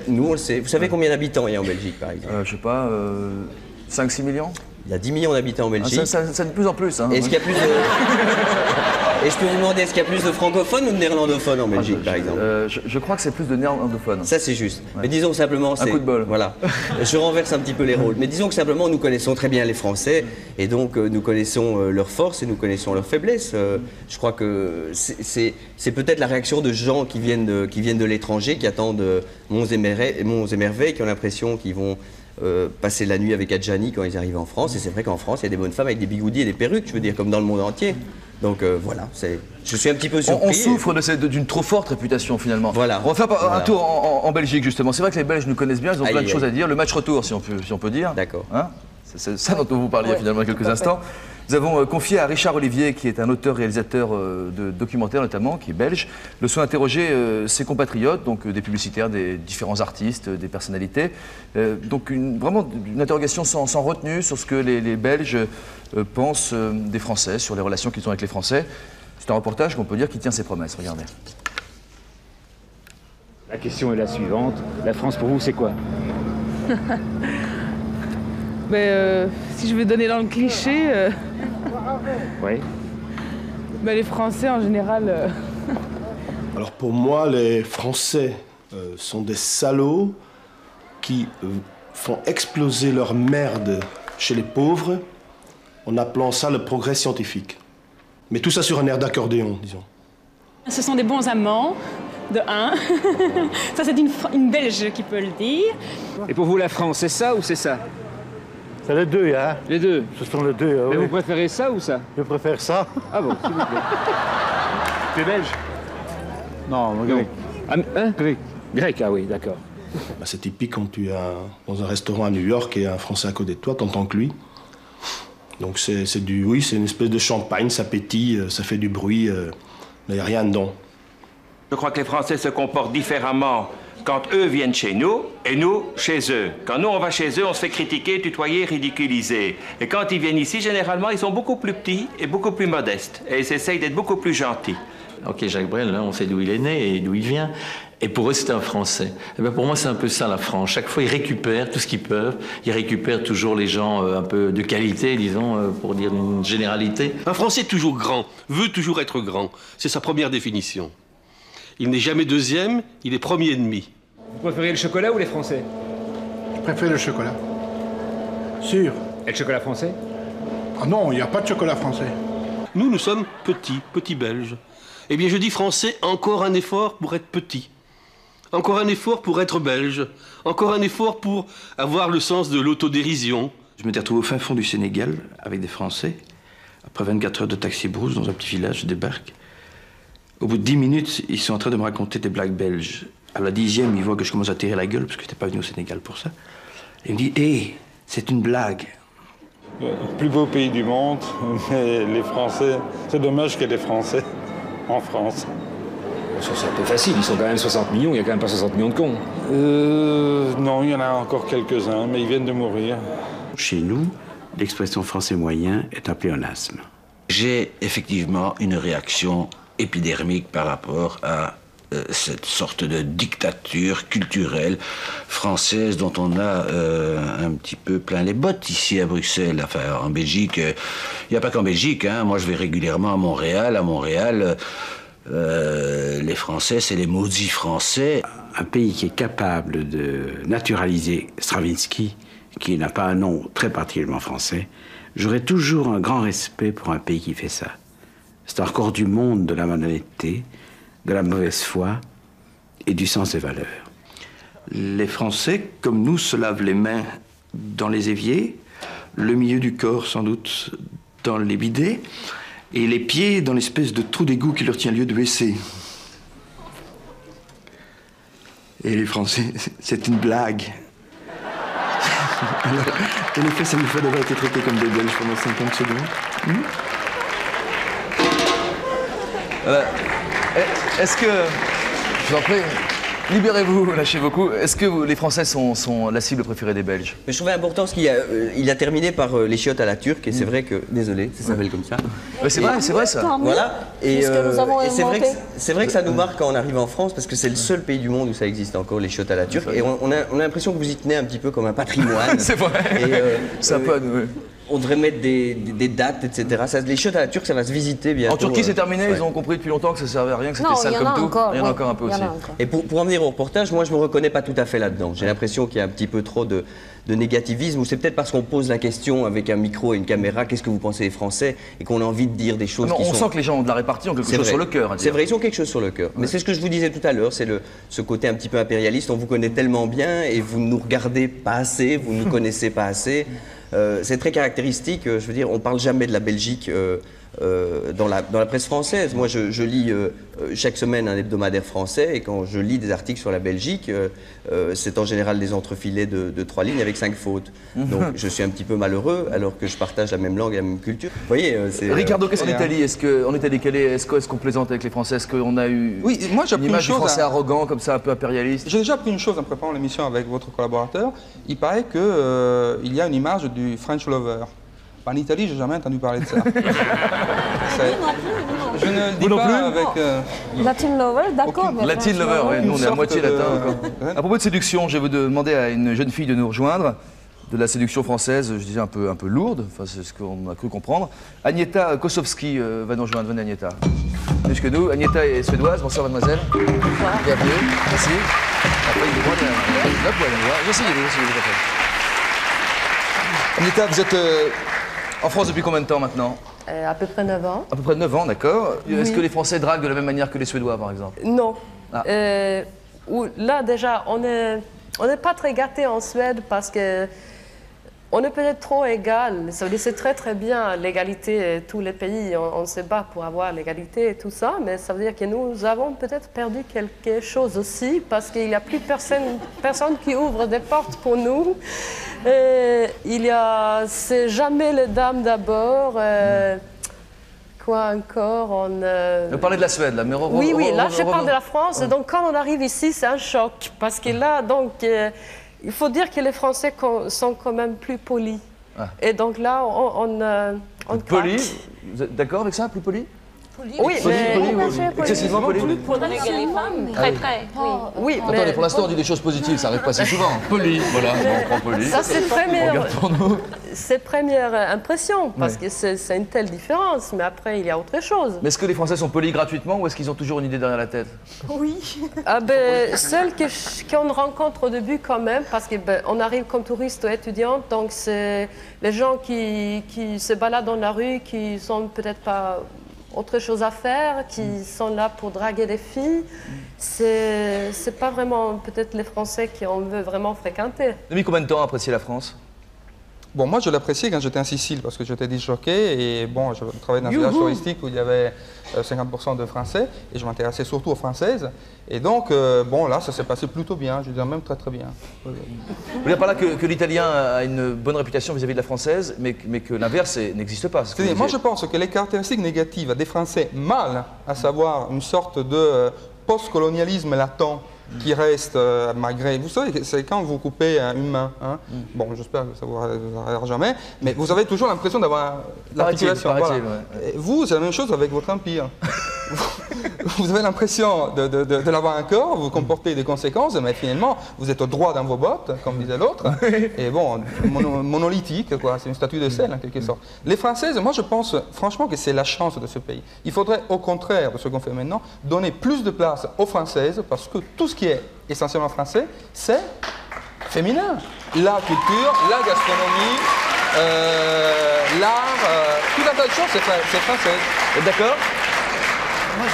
Nous, on le sait. Vous savez combien d'habitants il y a en Belgique, par exemple? Je sais pas, 5-6 millions? Il y a 10 millions d'habitants en Belgique. Ça de plus en plus. Hein. Est-ce qu'il y a plus de... Et je peux vous demander, est-ce qu'il y a plus de francophones ou de néerlandophones en Belgique, par exemple? Je crois que c'est plus de néerlandophones. Ça, c'est juste. Ouais. Mais disons que simplement, c'est... Un coup de bol. Voilà. Je renverse un petit peu les rôles. Mais disons que simplement, nous connaissons très bien les Français, et donc nous connaissons leurs forces et nous connaissons leurs faiblesses. Je crois que c'est peut-être la réaction de gens qui viennent de l'étranger, qui attendent Monts et Merveilles, qui ont l'impression qu'ils vont passer la nuit avec Adjani quand ils arrivent en France. Et c'est vrai qu'en France, il y a des bonnes femmes avec des bigoudis et des perruques, je veux dire, comme dans le monde entier. Donc voilà, je suis un petit peu surpris. On souffre d'une trop forte réputation finalement. Voilà. On va faire un tour en Belgique justement. C'est vrai que les Belges nous connaissent bien, ils ont plein de choses à dire. Le match retour, si on peut dire. D'accord. Hein, c'est ça dont vous parliez finalement il y a quelques instants. Nous avons confié à Richard Olivier, qui est un auteur-réalisateur de documentaires notamment, qui est belge, de se interroger ses compatriotes, donc des publicitaires, des différents artistes, des personnalités. Donc vraiment une interrogation sans retenue sur ce que les Belges pensent des Français, sur les relations qu'ils ont avec les Français. C'est un reportage qu'on peut dire qui tient ses promesses. Regardez. La question est la suivante. La France pour vous, c'est quoi? Si je veux donner dans le cliché, oui. Les Français en général. Alors pour moi, les Français sont des salauds qui font exploser leur merde chez les pauvres en appelant ça le progrès scientifique. Mais tout ça sur un air d'accordéon, disons. Ce sont des bons amants, de un. Ça, c'est une Belge qui peut le dire. Et pour vous, la France, c'est ça ou c'est ça? C'est les deux, hein. Les deux? Ce sont les deux, Mais oui. vous préférez ça ou ça? Je préfère ça. Ah bon, s'il vous plaît. Tu es belge? Non, grec. Hein? Grec, ah oui, d'accord. C'est typique quand tu es dans un restaurant à New York et un Français à côté de toi, t'entends que lui. Donc c'est une espèce de champagne, ça pétille, ça fait du bruit, mais il n'y a rien dedans. Je crois que les Français se comportent différemment quand eux viennent chez nous et nous chez eux. Quand nous on va chez eux, on se fait critiquer, tutoyer, ridiculiser. Et quand ils viennent ici, généralement, ils sont beaucoup plus petits et beaucoup plus modestes. Et ils essayent d'être beaucoup plus gentils. Ok, Jacques Brel, là, on sait d'où il est né et d'où il vient. Et pour eux, c'est un Français. Et bien pour moi, c'est un peu ça, la France. Chaque fois, ils récupèrent tout ce qu'ils peuvent. Ils récupèrent toujours les gens un peu de qualité, disons, pour dire une généralité. Un Français toujours grand, veut toujours être grand. C'est sa première définition. Il n'est jamais deuxième, il est premier et demi. Vous préférez le chocolat ou les Français? Je préfère le chocolat. Sûr. Et le chocolat français? Ah non, il n'y a pas de chocolat français. Nous sommes petits Belges. Eh bien, je dis français, encore un effort pour être petit. Encore un effort pour être belge. Encore un effort pour avoir le sens de l'autodérision. Je m'étais retrouvé au fin fond du Sénégal avec des Français. Après 24 heures de taxi-brousse dans un petit village, je débarque. Au bout de 10 minutes, ils sont en train de me raconter des blagues belges. À la 10e, ils voient que je commence à tirer la gueule, parce que je n'étais pas venu au Sénégal pour ça. Et ils me disent « Hé, c'est une blague ». Le plus beau pays du monde, mais les Français, c'est dommage qu'il y ait des Français en France. C'est un peu facile, ils sont quand même 60 millions, il n'y a quand même pas 60 millions de cons. Non, il y en a encore quelques-uns, mais ils viennent de mourir. Chez nous, l'expression français moyen est un pléonasme. J'ai effectivement une réaction épidermique par rapport à cette sorte de dictature culturelle française dont on a un petit peu plein les bottes ici à Bruxelles. Enfin, en Belgique, il n'y a pas qu'en Belgique, hein. Moi, je vais régulièrement à Montréal. À Montréal, les Français, c'est les maudits Français. Un pays qui est capable de naturaliser Stravinsky, qui n'a pas un nom très particulièrement français, j'aurais toujours un grand respect pour un pays qui fait ça. C'est un record du monde de la malhonnêteté, de la mauvaise foi et du sens des valeurs. Les Français, comme nous, se lavent les mains dans les éviers, le milieu du corps, sans doute, dans les bidets, et les pieds dans l'espèce de trou d'égout qui leur tient lieu de WC. Et les Français, c'est une blague. Alors, en effet, ça nous fait d'avoir été traités comme des Belges pendant 50 secondes. Est-ce que, je vous en prie, libérez-vous, lâchez vos coups. Est-ce que les Français sont la cible préférée des Belges? Mais je trouvais important parce qu'il a terminé par les chiottes à la turque, et c'est vrai que, désolé, ça s'appelle comme ça. C'est vrai ça. Voilà. Et c'est vrai que ça nous Ouais. marque quand on arrive en France, parce que c'est le seul pays du monde où ça existe encore, les shots à la turque. Et on a l'impression que vous y tenez un petit peu comme un patrimoine. C'est vrai. C'est un peu... On devrait mettre des dates, etc. Les shots à la turque, ça va se visiter bientôt. En Turquie, c'est terminé. Ils ont compris depuis longtemps que ça servait à rien, que c'était sale comme tout. Il y en a encore un peu aussi. Et pour en venir au reportage, moi je me reconnais pas tout à fait là-dedans. J'ai l'impression qu'il y a un petit peu trop de négativisme, ou c'est peut-être parce qu'on pose la question avec un micro et une caméra, qu'est-ce que vous pensez des Français, et qu'on a envie de dire des choses qui sont... On sent que les gens ont de la répartie, ont quelque chose sur le cœur. C'est vrai, ils ont quelque chose sur le cœur. Mais c'est ce que je vous disais tout à l'heure, c'est ce côté un petit peu impérialiste. On vous connaît tellement bien et vous ne nous regardez pas assez, vous ne nous connaissez pas assez. C'est très caractéristique, je veux dire, on ne parle jamais de la Belgique dans la presse française. Moi, je lis chaque semaine un hebdomadaire français, et quand je lis des articles sur la Belgique, c'est en général des entrefilets de 3 lignes avec 5 fautes. Donc je suis un petit peu malheureux, alors que je partage la même langue et la même culture. Vous voyez, c'est... Ricardo, qu'est-ce qu'en Italie? Est-ce qu'on plaisante avec les Français? Est-ce qu'on a eu une image du Français arrogant, comme ça, un peu impérialiste? J'ai déjà appris une chose en préparant l'émission avec votre collaborateur. Il paraît qu'il y a une image du French lover. En Italie, j'ai jamais entendu parler de ça. Je ne le dis pas avec... Latin lover, d'accord. Latin lover, oui, nous on est à moitié latin encore. À propos de séduction, je vais vous demander à une jeune fille de nous rejoindre, de la séduction française, je disais un peu lourde, enfin c'est ce qu'on a cru comprendre. Agneta Kosowski va nous rejoindre. Venez Agneta. Venez jusque nous. Agneta est suédoise. Bonsoir mademoiselle. Bonsoir. Bienvenue. Merci. Après, il est droit de... J'essaie. Agneta, vous êtes en France depuis combien de temps maintenant? À peu près 9 ans. À peu près 9 ans, d'accord. Oui. Est-ce que les Français draguent de la même manière que les Suédois, par exemple? Non. Ah. Là, déjà, on n'est pas très gâtés en Suède parce que on est peut-être trop égal. Ça veut dire c'est très très bien l'égalité. Tous les pays, on se bat pour avoir l'égalité et tout ça, mais ça veut dire que nous avons peut-être perdu quelque chose aussi parce qu'il n'y a plus personne qui ouvre des portes pour nous. C'est jamais les dames d'abord. Quoi encore Vous parlez de la Suède, là, mais oui, là je parle de la France. Donc quand on arrive ici, c'est un choc parce que là, donc. Il faut dire que les Français sont quand même plus polis. Ah. Et donc là, on polis? Vous êtes d'accord avec ça, plus polis? Oui, mais... Excessivement polis? Pour les femmes, très. Oui, mais... Attendez, pour l'instant, on dit des choses positives, ça n'arrive pas si souvent. Poli, voilà, on prend poli. Ça, c'est première impression, parce que c'est une telle différence, mais après, il y a autre chose. Mais est-ce que les Français sont polis gratuitement, ou est-ce qu'ils ont toujours une idée derrière la tête? Oui. Celles qu'on rencontre au début, quand même, parce qu'on arrive comme touriste ou étudiante, donc c'est les gens qui se baladent dans la rue, qui sont peut-être pas... autre chose à faire, qui sont là pour draguer des filles. C'est pas vraiment peut-être les Français qu'on veut vraiment fréquenter. Depuis combien de temps apprécier la France? Bon, moi je l'appréciais quand j'étais en Sicile parce que j'étais disjockey et bon, je travaillais dans un village touristique où il y avait 50% de Français et je m'intéressais surtout aux Françaises. Et donc, bon, là, ça s'est passé plutôt bien, je dirais même très très bien. Vous voulez dire par là que l'Italien a une bonne réputation vis-à-vis de la Française, mais que l'inverse n'existe pas? Moi je pense que les caractéristiques négatives des Français mâles, à savoir une sorte de post-colonialisme latent, qui reste malgré... Vous savez, c'est quand vous coupez une main, hein? Bon, j'espère que ça ne vous arrivera jamais, mais vous avez toujours l'impression d'avoir l'articulation. Voilà. Ouais. Vous, c'est la même chose avec votre empire. Vous avez l'impression de l'avoir encore, vous comportez des conséquences, mais finalement, vous êtes droit dans vos bottes, comme disait l'autre, et bon, monolithique, quoi, c'est une statue de sel, en quelque sorte. Les Françaises, moi je pense franchement que c'est la chance de ce pays. Il faudrait, au contraire de ce qu'on fait maintenant, donner plus de place aux Françaises, parce que tout ce qui est essentiellement français, c'est féminin. La culture, la gastronomie, l'art, tout un tas de choses, c'est français. Vous êtes d'accord? Moi,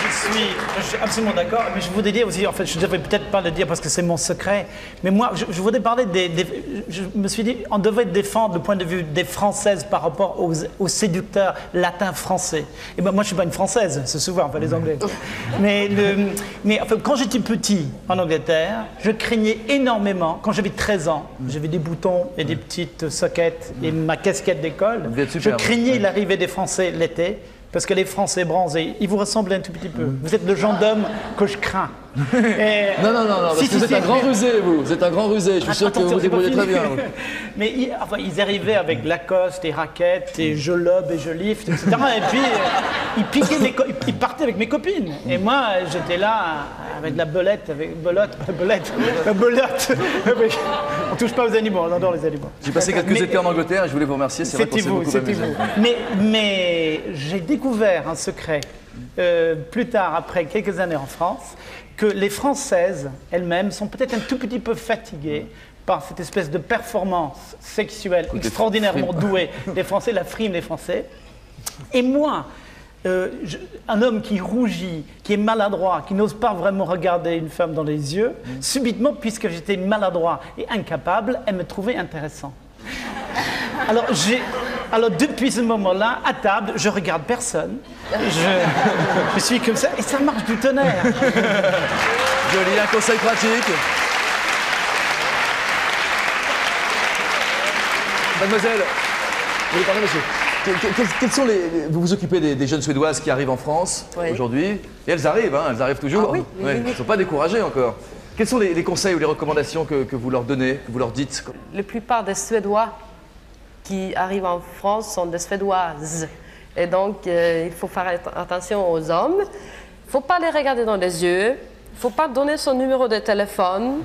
je suis absolument d'accord, mais je voudrais dire aussi, en fait, je ne devrais peut-être pas le dire parce que c'est mon secret, mais moi, je voudrais parler je me suis dit, on devrait défendre le point de vue des Françaises par rapport aux séducteurs latins français. Et ben, moi, je ne suis pas une Française, c'est souvent, enfin, les Anglais. Mais en fait, quand j'étais petit en Angleterre, je craignais énormément, quand j'avais 13 ans, j'avais des boutons et des petites soquettes et ma casquette d'école, je craignais l'arrivée des Français l'été. Parce que les Français bronzés, ils vous ressemblent un tout petit peu. Vous êtes le genre d'homme que je crains. Non, parce que vous êtes un grand rusé, vous. Vous êtes un grand rusé. Je suis sûr que vous vous débrouillez très bien. Mais ils arrivaient avec Lacoste et raquettes et je lobe et je lift, etc. Et puis ils partaient avec mes copines. Et moi, j'étais là avec la belette, On touche pas aux animaux, on adore les animaux. J'ai passé quelques étés en Angleterre et je voulais vous remercier. C'est vrai qu'on s'est beaucoup amusé. Mais j'ai découvert un secret plus tard, après quelques années en France, que les Françaises elles-mêmes sont peut-être un tout petit peu fatiguées par cette espèce de performance sexuelle extraordinairement douée des Français, la frime des Français. Et moi, un homme qui rougit, qui est maladroit, qui n'ose pas vraiment regarder une femme dans les yeux, subitement, puisque j'étais maladroit et incapable, elle me trouvait intéressant. Alors depuis ce moment-là, à table, je regarde personne. Je suis comme ça et ça marche du tonnerre. Joli, un conseil pratique. Mademoiselle, vous voulez parler, monsieur? Quels sont vous vous occupez des jeunes Suédoises qui arrivent en France aujourd'hui? Et elles arrivent toujours. Oui. Elles ne sont pas découragées encore. Quels sont les conseils ou les recommandations que vous leur donnez, que vous leur dites? La plupart des Suédois qui arrivent en France sont des Suédoises. Et donc, il faut faire attention aux hommes. Il ne faut pas les regarder dans les yeux. Il ne faut pas donner son numéro de téléphone.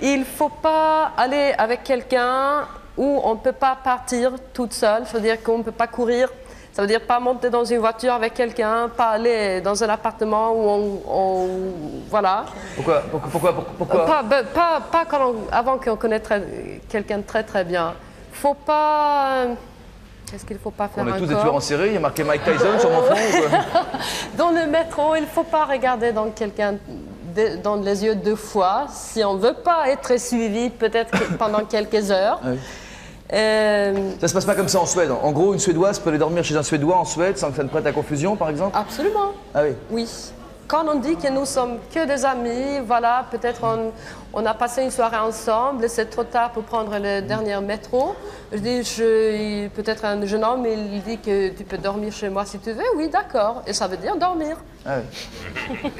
Il ne faut pas aller avec quelqu'un où on ne peut pas partir toute seule. Ça veut dire qu'on ne peut pas courir. Ça veut dire pas monter dans une voiture avec quelqu'un, pas aller dans un appartement où voilà. Pourquoi Pas avant qu'on connaisse quelqu'un très très bien. Faut pas... Qu'est-ce qu'il ne faut pas faire encore? On est tous des tueurs en série, il y a marqué Mike Tyson sur mon front ou quoi? Dans le métro, il ne faut pas regarder dans quelqu'un dans les yeux 2 fois si on ne veut pas être suivi peut-être pendant quelques heures. Oui. Ça se passe pas comme ça en Suède. En gros, une Suédoise peut aller dormir chez un Suédois en Suède sans que ça ne prête à confusion, par exemple? Absolument. Ah oui? Oui. Quand on dit que nous sommes que des amis, voilà, peut-être on a passé une soirée ensemble et c'est trop tard pour prendre le dernier métro. Je dis, peut-être un jeune homme, il dit que tu peux dormir chez moi si tu veux. Oui, d'accord. Et ça veut dire dormir. Ah oui.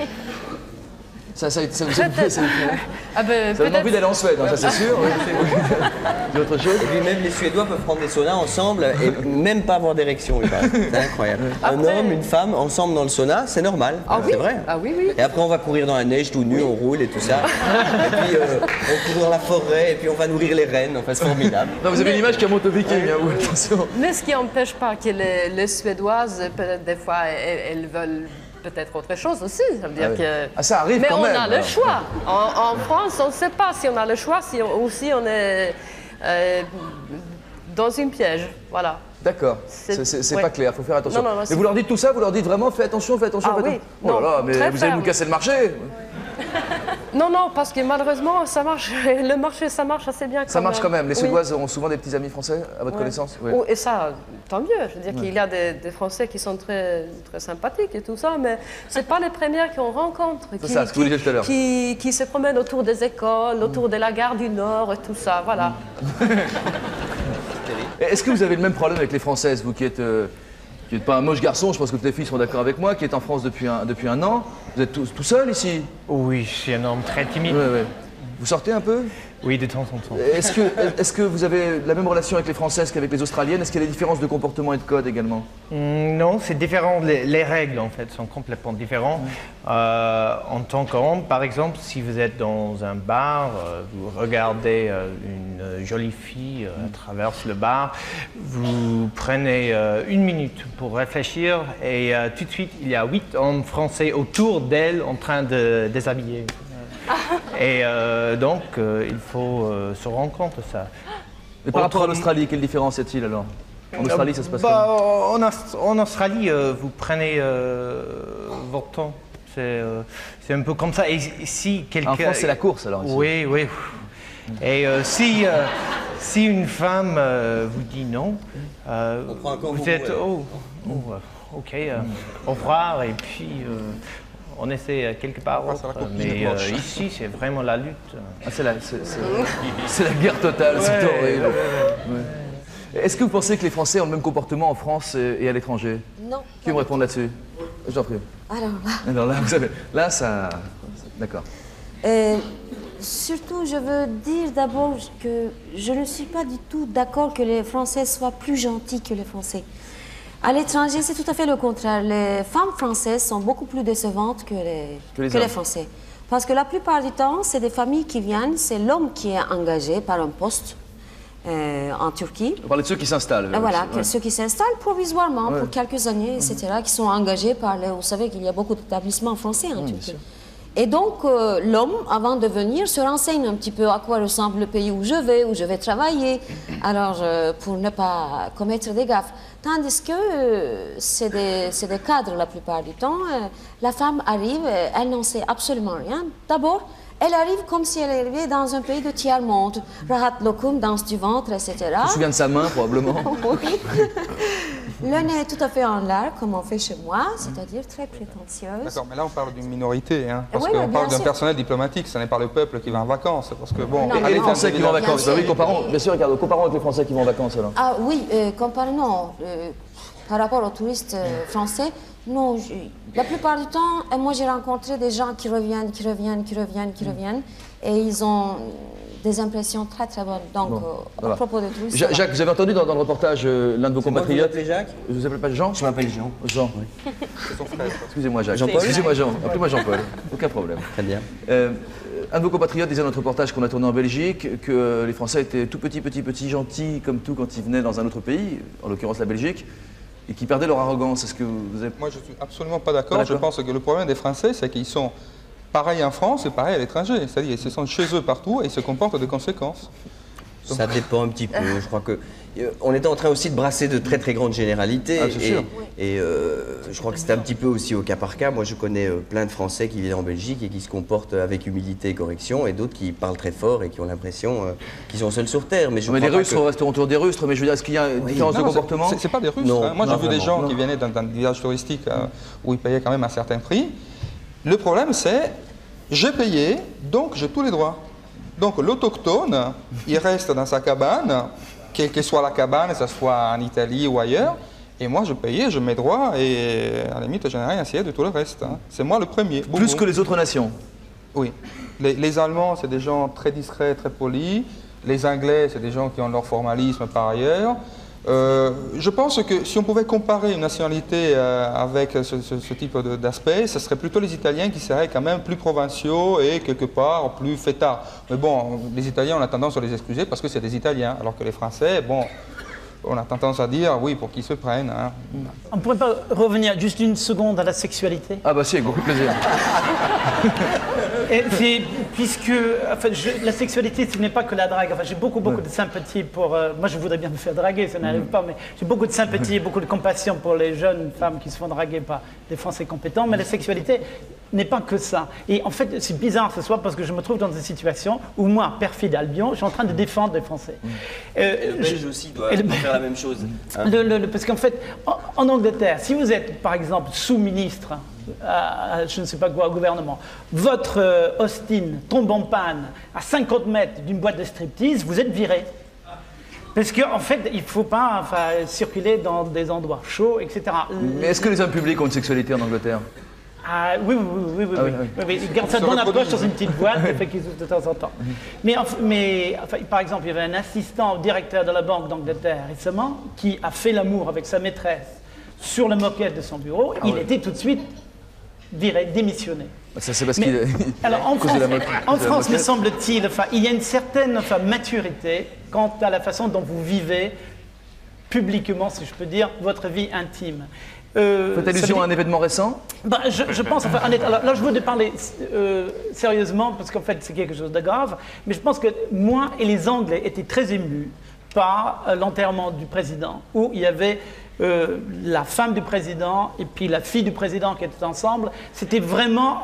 Ça vous donne envie d'aller en Suède, ça c'est sûr. C'est autre chose. Et puis même les Suédois peuvent prendre des saunas ensemble et même pas avoir d'érection. C'est incroyable. Un homme, une femme, ensemble dans le sauna, c'est normal. C'est vrai. Ah oui, oui. Et après on va courir dans la neige tout nu, on roule et tout ça. Et puis on court dans la forêt et puis on va nourrir les rennes. Enfin, c'est formidable. Non, vous avez l'image qui remonte au viking, attention. Mais ce qui n'empêche pas que les Suédoises, peut-être des fois, elles veulent peut-être autre chose aussi. Ça veut dire que... ça arrive mais quand même. Mais on a le choix. En France, on ne sait pas si on a le choix, ou si on est dans une piège. Voilà. D'accord. C'est pas clair, il faut faire attention. Non, mais vous leur dites tout ça, vous leur dites vraiment fais attention, fais attention, fais attention. Oui. Oh là là, mais vous allez nous casser le marché. Non, parce que malheureusement, ça marche. Le marché, ça marche assez bien. Ça marche quand même. Les Suédoises ont souvent des petits amis français, à votre connaissance? Oui. Et ça, tant mieux. Je veux dire qu'il y a des Français qui sont très, très sympathiques et tout ça, mais ce n'est pas les premières qu'on rencontre. C'est ça, ce que vous disiez tout à l'heure. Qui se promènent autour des écoles, autour de la gare du Nord et tout ça. Voilà. Est-ce que vous avez le même problème avec les Françaises, vous qui n'êtes pas un moche garçon, je pense que toutes les filles sont d'accord avec moi, qui est en France depuis un an? Vous êtes tout seul ici? Oui, je suis un homme très timide. Ouais. Vous sortez un peu? Oui, de temps en temps. Est-ce que vous avez la même relation avec les Françaises qu'avec les Australiennes? Est-ce qu'il y a des différences de comportement et de code également? Non, c'est différent. Les règles, en fait, sont complètement différentes. En tant qu'homme, par exemple, si vous êtes dans un bar, vous regardez une jolie fille à travers le bar, vous prenez 1 minute pour réfléchir et tout de suite, il y a 8 hommes français autour d'elle en train de déshabiller. Et donc, il faut se rendre compte de ça. Et par rapport à l'Australie, quelle différence y a-t-il alors? En Australie, ça se passe comment? En Australie, vous prenez votre temps. C'est un peu comme ça. Et si quelqu'un... En France, c'est la course alors ici. Oui. Et si une femme vous dit non, vous êtes... ok, au revoir, et puis... on essaie quelque part autre, mais ici, c'est vraiment la lutte. Ah, c'est la guerre totale, c'est horrible. Est-ce que vous pensez que les Français ont le même comportement en France et à l'étranger? Non. Qui me répond là-dessus? J'en prie. Alors là... vous savez, là, ça... D'accord. Surtout, je veux dire d'abord que je ne suis pas du tout d'accord que les Français soient plus gentils que les Français. À l'étranger, c'est tout à fait le contraire. Les femmes françaises sont beaucoup plus décevantes que les Français. Parce que la plupart du temps, c'est des familles qui viennent, c'est l'homme qui est engagé par un poste en Turquie. On parle de ceux qui s'installent. Voilà, ceux qui s'installent provisoirement pour quelques années, etc., qui sont engagés par les... Vous savez qu'il y a beaucoup d'établissements français en Turquie. Et donc, l'homme, avant de venir, se renseigne un petit peu à quoi ressemble le pays où je vais travailler, alors pour ne pas commettre des gaffes. Tandis que c'est des cadres la plupart du temps. La femme arrive, elle n'en sait absolument rien. D'abord, elle arrive comme si elle arrivait dans un pays de tiers-monde. Rahat lokum, danse du ventre, etc. Je me souviens de sa main, probablement. Le nez tout à fait en l'air, comme on fait chez moi, c'est-à-dire très prétentieuse. D'accord, mais là on parle d'une minorité, hein, parce qu'on parle d'un personnel diplomatique, ce n'est pas le peuple qui va en vacances. Parce que, bon, et les Français qui vont en vacances, oui, comparons, bien sûr, Ricardo, comparons avec les Français qui vont en vacances alors. Ah oui, comparons, par rapport aux touristes français, non, la plupart du temps, moi j'ai rencontré des gens qui reviennent, et ils ont des impressions très très bonnes. Donc, à propos des touristes... Jacques, vous avez entendu dans le reportage l'un de vos compatriotes... Vous Jacques? Je vous appelle pas Jean? Je m'appelle Jean. Jean, oui. C'est son frère. Excusez-moi Jacques. Jean-Paul? Excusez-moi Jean. Appelez-moi Jean-Paul. Aucun problème. Très bien. Un de vos compatriotes disait dans notre reportage qu'on a tourné en Belgique que les Français étaient tout petits, gentils, comme tout, quand ils venaient dans un autre pays, en l'occurrence la Belgique, et qui perdaient leur arrogance. Est-ce que vous avez... Moi, je suis absolument pas d'accord. Je pense que le problème des Français, c'est qu'ils sont pareils en France et pareils à l'étranger. C'est-à-dire qu'ils se sentent chez eux partout et ils se comportent de conséquences. Ça dépend un petit peu. Je crois que on était en train aussi de brasser de très très grandes généralités. Et je crois que c'est un petit peu aussi au cas par cas. Moi, je connais plein de Français qui viennent en Belgique et qui se comportent avec humilité et correction, et d'autres qui parlent très fort et qui ont l'impression qu'ils sont seuls sur Terre. Mais les Russes resteront autour des Rustres, mais je veux dire, est-ce qu'il y a une différence de comportement? C'est pas des Russes. Non, hein. Moi, j'ai vu des gens qui venaient dans des villages touristiques où ils payaient quand même un certain prix. Le problème, c'est j'ai payé, donc j'ai tous les droits. Donc l'autochtone, il reste dans sa cabane, quelle que soit la cabane, que ce soit en Italie ou ailleurs, et moi je payais, je mets droit, et à la limite je n'ai rien à cirer de tout le reste. Hein. C'est moi le premier. Plus que les autres nations? Oui. Les Allemands, c'est des gens très discrets, très polis. Les Anglais, c'est des gens qui ont leur formalisme par ailleurs. Je pense que si on pouvait comparer une nationalité avec ce type d'aspect, ce serait plutôt les Italiens qui seraient quand même plus provinciaux et quelque part plus fêtards. Mais bon, les Italiens, on a tendance à les excuser parce que c'est des Italiens, alors que les Français, bon, on a tendance à dire oui pour qu'ils se prennent. Hein. On ne pourrait pas revenir juste une seconde à la sexualité? Ah bah si, avec beaucoup de plaisir. Puisque enfin, la sexualité, ce n'est pas que la drague. Enfin, j'ai beaucoup de sympathie pour... moi, je voudrais bien me faire draguer, ça n'arrive pas, mais j'ai beaucoup de sympathie et beaucoup de compassion pour les jeunes femmes qui se font draguer par des Français compétents. Mais la sexualité n'est pas que ça. Et en fait, c'est bizarre ce soir parce que je me trouve dans une situation où moi, perfide Albion, je suis en train de défendre les Français. Le Belge aussi doit faire la même chose. Hein. Parce qu'en fait, en Angleterre, si vous êtes, par exemple, sous-ministre, je ne sais pas quoi, au gouvernement, votre Austin tombe en panne à 50 mètres d'une boîte de striptease, vous êtes viré. Parce qu'en fait, il ne faut pas circuler dans des endroits chauds, etc. Mais est-ce que les hommes publics ont une sexualité en Angleterre? Oui. Ils gardent ça dans la poche dans une petite boîte, et fait qu'ils ouvrent de temps en temps. Mais par exemple, il y avait un assistant au directeur de la Banque d'Angleterre récemment qui a fait l'amour avec sa maîtresse sur la moquette de son bureau. Il était tout de suite démissionné. Ça, c'est parce qu'il... Alors, en France, me semble-t-il, il y a une certaine maturité quant à la façon dont vous vivez publiquement, si je peux dire, votre vie intime. Faites allusion à un événement récent? Je pense, alors là je voudrais parler sérieusement, parce qu'en fait c'est quelque chose de grave, mais je pense que moi et les Anglais étaient très émus par l'enterrement du président, où il y avait la femme du président et puis la fille du président qui étaient ensemble. C'était vraiment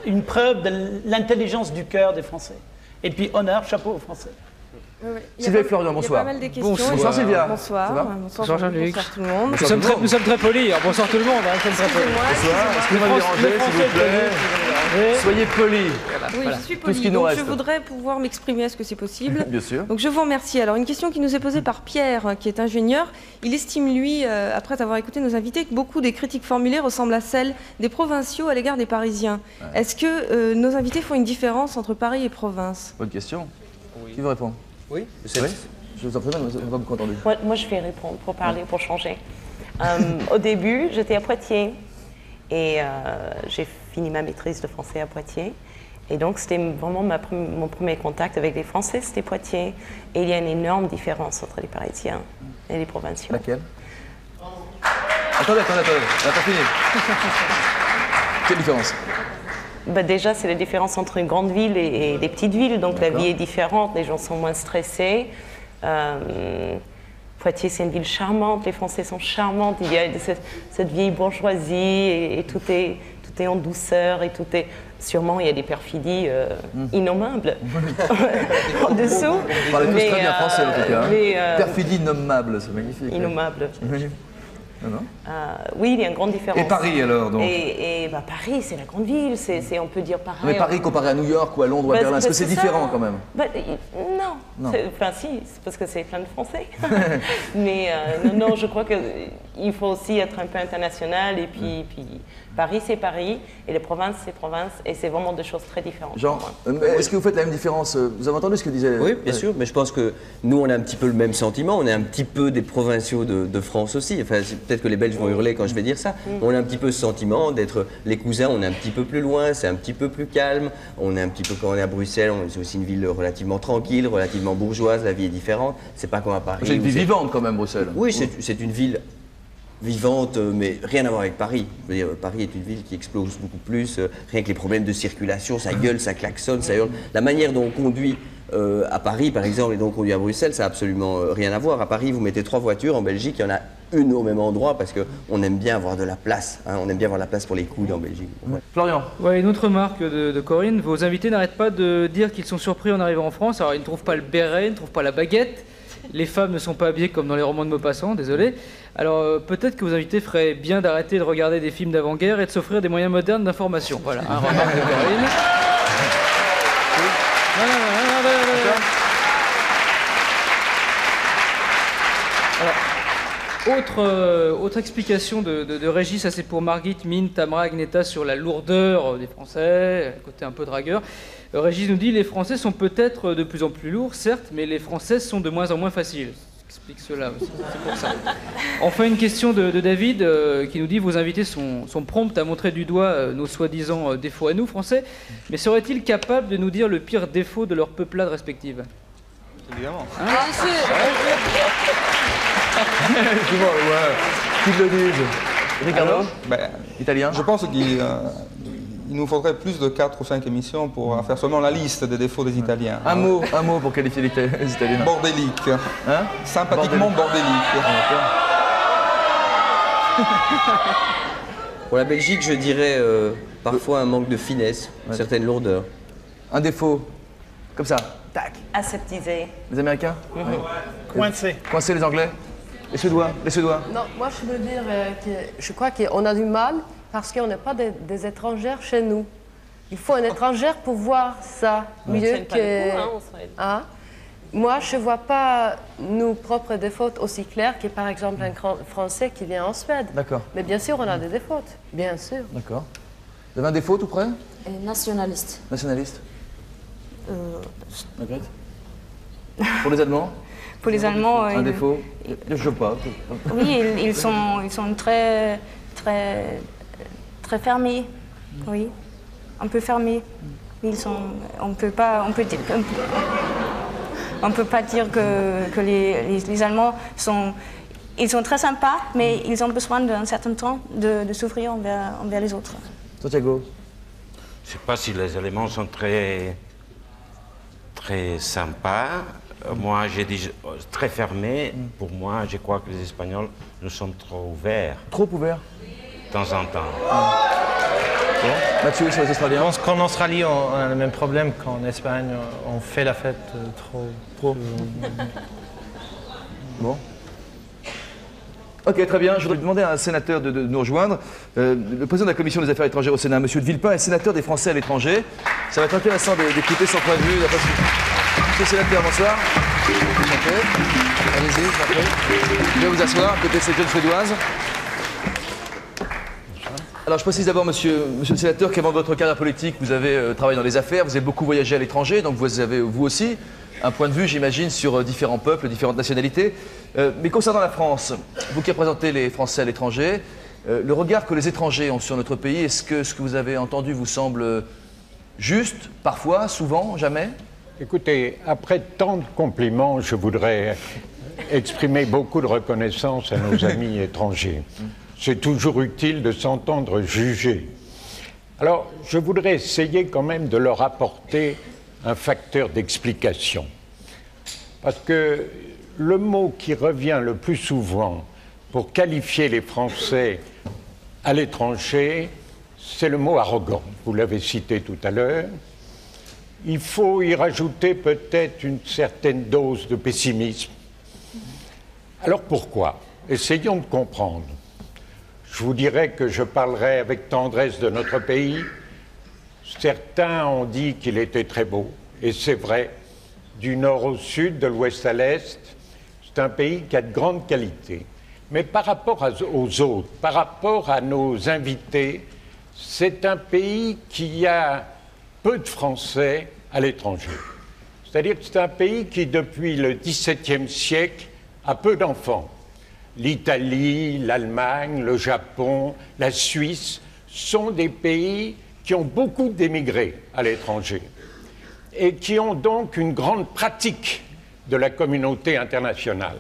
une preuve de l'intelligence du cœur des Français. Et puis honneur, chapeau aux Français. Sylvia et Florian, bonsoir. Il y a pas mal de questions. Bonsoir Sylvia. Bonsoir. Bonsoir Jean-Luc. Bonsoir tout le monde. Nous sommes très polis. Bonsoir tout le monde. Bonsoir. Excusez-moi de déranger, s'il vous plaît. Soyez polis. Oui, Voilà. je suis Tout ce polie, qui nous donc reste. je voudrais pouvoir m'exprimer, est-ce que c'est possible? Bien sûr. Donc je vous remercie. Alors une question qui nous est posée par Pierre, qui est ingénieur. Il estime, lui, après avoir écouté nos invités, que beaucoup des critiques formulées ressemblent à celles des provinciaux à l'égard des Parisiens. Ouais. Est-ce que nos invités font une différence entre Paris et province? Bonne question. Qui veut répondre? Oui, je vous en prie, vous n'avez pas beaucoup entendu. Moi, je vais répondre pour parler, pour changer. Au début, j'étais à Poitiers et j'ai fini ma maîtrise de français à Poitiers. Et donc, c'était vraiment mon premier contact avec les Français, c'était Poitiers. Et il y a une énorme différence entre les Parisiens et les provinciaux. Laquelle? Attendez, on n'a pas fini. Quelle différence? Bah déjà, c'est la différence entre une grande ville et des petites villes. Donc, la vie est différente, les gens sont moins stressés. Poitiers, c'est une ville charmante, les Français sont charmantes. Il y a cette vieille bourgeoisie et tout est en douceur et tout est... Sûrement, il y a des perfidies innommables en dessous. Vous parlez tous très bien français, en tout cas. Mais, perfidie innommable, c'est magnifique. Innommable. Oui. Non. Oui, il y a une grande différence. Et Paris, alors, donc? Et bah, Paris, c'est la grande ville, on peut dire pareil. Mais Paris comparé à New York ou à Londres ou à Berlin, est-ce que c'est différent quand même? Non. Enfin, si, c'est parce que c'est plein de Français. Mais non, je crois qu'il faut aussi être un peu international. Et puis Paris, c'est Paris. Et les provinces, c'est province. Et c'est vraiment deux choses très différentes. Jean, est-ce que vous faites la même différence? Vous avez entendu ce que disait... Oui, bien sûr, mais je pense que nous, on a un petit peu le même sentiment. On est un petit peu des provinciaux de France aussi. Enfin, peut-être que les Belges vont hurler quand je vais dire ça. On a un petit peu ce sentiment d'être les cousins. On est un petit peu plus loin, c'est un petit peu plus calme. On est un petit peu, quand on est à Bruxelles, c'est aussi une ville relativement tranquille, relativement bourgeoise. La vie est différente. C'est pas comme à Paris. C'est une ville vivante quand même, Bruxelles. Oui, c'est une ville vivante, mais rien à voir avec Paris. Je veux dire, Paris est une ville qui explose beaucoup plus. Rien que les problèmes de circulation, ça gueule, ça klaxonne, ça hurle. La manière dont on conduit à Paris, par exemple, et dont on conduit à Bruxelles, ça n'a absolument rien à voir. À Paris, vous mettez 3 voitures. En Belgique, il y en a une au même endroit parce qu'on aime bien avoir de la place. Hein. On aime bien avoir la place pour les coudes en Belgique. Ouais. Florian. Ouais, une autre remarque de Corinne. Vos invités n'arrêtent pas de dire qu'ils sont surpris en arrivant en France. Alors, ils ne trouvent pas le béret, ils ne trouvent pas la baguette. Les femmes ne sont pas habillées comme dans les romans de Maupassant, désolé. Alors peut-être que vos invités feraient bien d'arrêter de regarder des films d'avant-guerre et de s'offrir des moyens modernes d'information. Voilà, un remarque de Corinne. Alors, autre explication de Régis, ça c'est pour Margit, Mine, Tamara, Agneta sur la lourdeur des Français, côté un peu dragueur. Régis nous dit les Français sont peut-être de plus en plus lourds, certes, mais les Françaises sont de moins en moins faciles. Explique cela aussi, c'est pour ça. Enfin, une question de David qui nous dit vos invités sont prompts à montrer du doigt nos soi-disant défauts à nous, Français, mais seraient-ils capables de nous dire le pire défaut de leur peuplade respective? Évidemment. Qu'ils le disent. Ricardo, italien. Je pense qu'il nous faudrait plus de 4 ou 5 émissions pour faire seulement la liste des défauts des Italiens. Un mot pour qualifier les Italiens. Bordélique. Hein? Sympathiquement bordélique. Pour la Belgique, je dirais parfois un manque de finesse, une certaine lourdeur. Un défaut, comme ça, tac. Aseptisé. Les Américains? Coincé. Coincé les Anglais? Les Suédois? Non, moi je veux dire que je crois qu'on a du mal parce qu'on n'a pas des étrangères chez nous. Il faut un étranger pour voir ça mieux que... Hein? Moi, je ne vois pas nos propres défauts aussi clairs que par exemple un Français qui vient en Suède. D'accord. Mais bien sûr, on a des défauts, bien sûr. D'accord. Vous avez un défaut tout près? Nationaliste. Nationaliste. Margrethe? Pour les Allemands? Pour les Allemands, un défaut? Je sais pas. Oui, ils sont très fermés. Oui, un peu fermés. On peut pas dire que les Allemands sont très sympas, mais ils ont besoin d'un certain temps de s'ouvrir envers les autres. Santiago? Je ne sais pas si les Allemands sont très sympas. Moi, j'ai dit très fermés. Pour moi, je crois que les Espagnols, nous sommes trop ouverts. Trop ouverts? De temps en temps. Bon. Mathieu, sur les Australiens? Je pense qu'en Australie, on a le même problème qu'en Espagne. On fait la fête trop. Bon. Ok, très bien. Je voudrais demander à un sénateur de nous rejoindre. Le président de la Commission des Affaires étrangères au Sénat, M. de Villepin, est sénateur des Français à l'étranger. Ça va être intéressant d'écouter son point de vue. Monsieur le sénateur, bonsoir. Allez-y, je vous en prie. Vous pouvez vous asseoir, côté de cette jeune suédoise. Alors, je précise d'abord, monsieur le sénateur, qu'avant votre carrière politique, vous avez travaillé dans les affaires, vous avez beaucoup voyagé à l'étranger, donc vous avez, vous aussi, un point de vue, j'imagine, sur différents peuples, différentes nationalités. Mais concernant la France, vous qui représentez les Français à l'étranger, le regard que les étrangers ont sur notre pays, est-ce que ce que vous avez entendu vous semble juste, parfois, souvent, jamais? Écoutez, après tant de compliments, je voudrais exprimer beaucoup de reconnaissance à nos amis étrangers. C'est toujours utile de s'entendre juger. Alors, je voudrais essayer quand même de leur apporter un facteur d'explication. Parce que le mot qui revient le plus souvent pour qualifier les Français à l'étranger, c'est le mot arrogant. Vous l'avez cité tout à l'heure. Il faut y rajouter peut-être une certaine dose de pessimisme. Alors pourquoi? Essayons de comprendre. Je vous dirais que je parlerai avec tendresse de notre pays. Certains ont dit qu'il était très beau, et c'est vrai, du nord au sud, de l'ouest à l'est, c'est un pays qui a de grandes qualités. Mais par rapport aux autres, par rapport à nos invités, c'est un pays qui a peu de Français à l'étranger. C'est-à-dire que c'est un pays qui, depuis le XVIIe siècle, a peu d'enfants. L'Italie, l'Allemagne, le Japon, la Suisse sont des pays qui ont beaucoup d'émigrés à l'étranger et qui ont donc une grande pratique de la communauté internationale.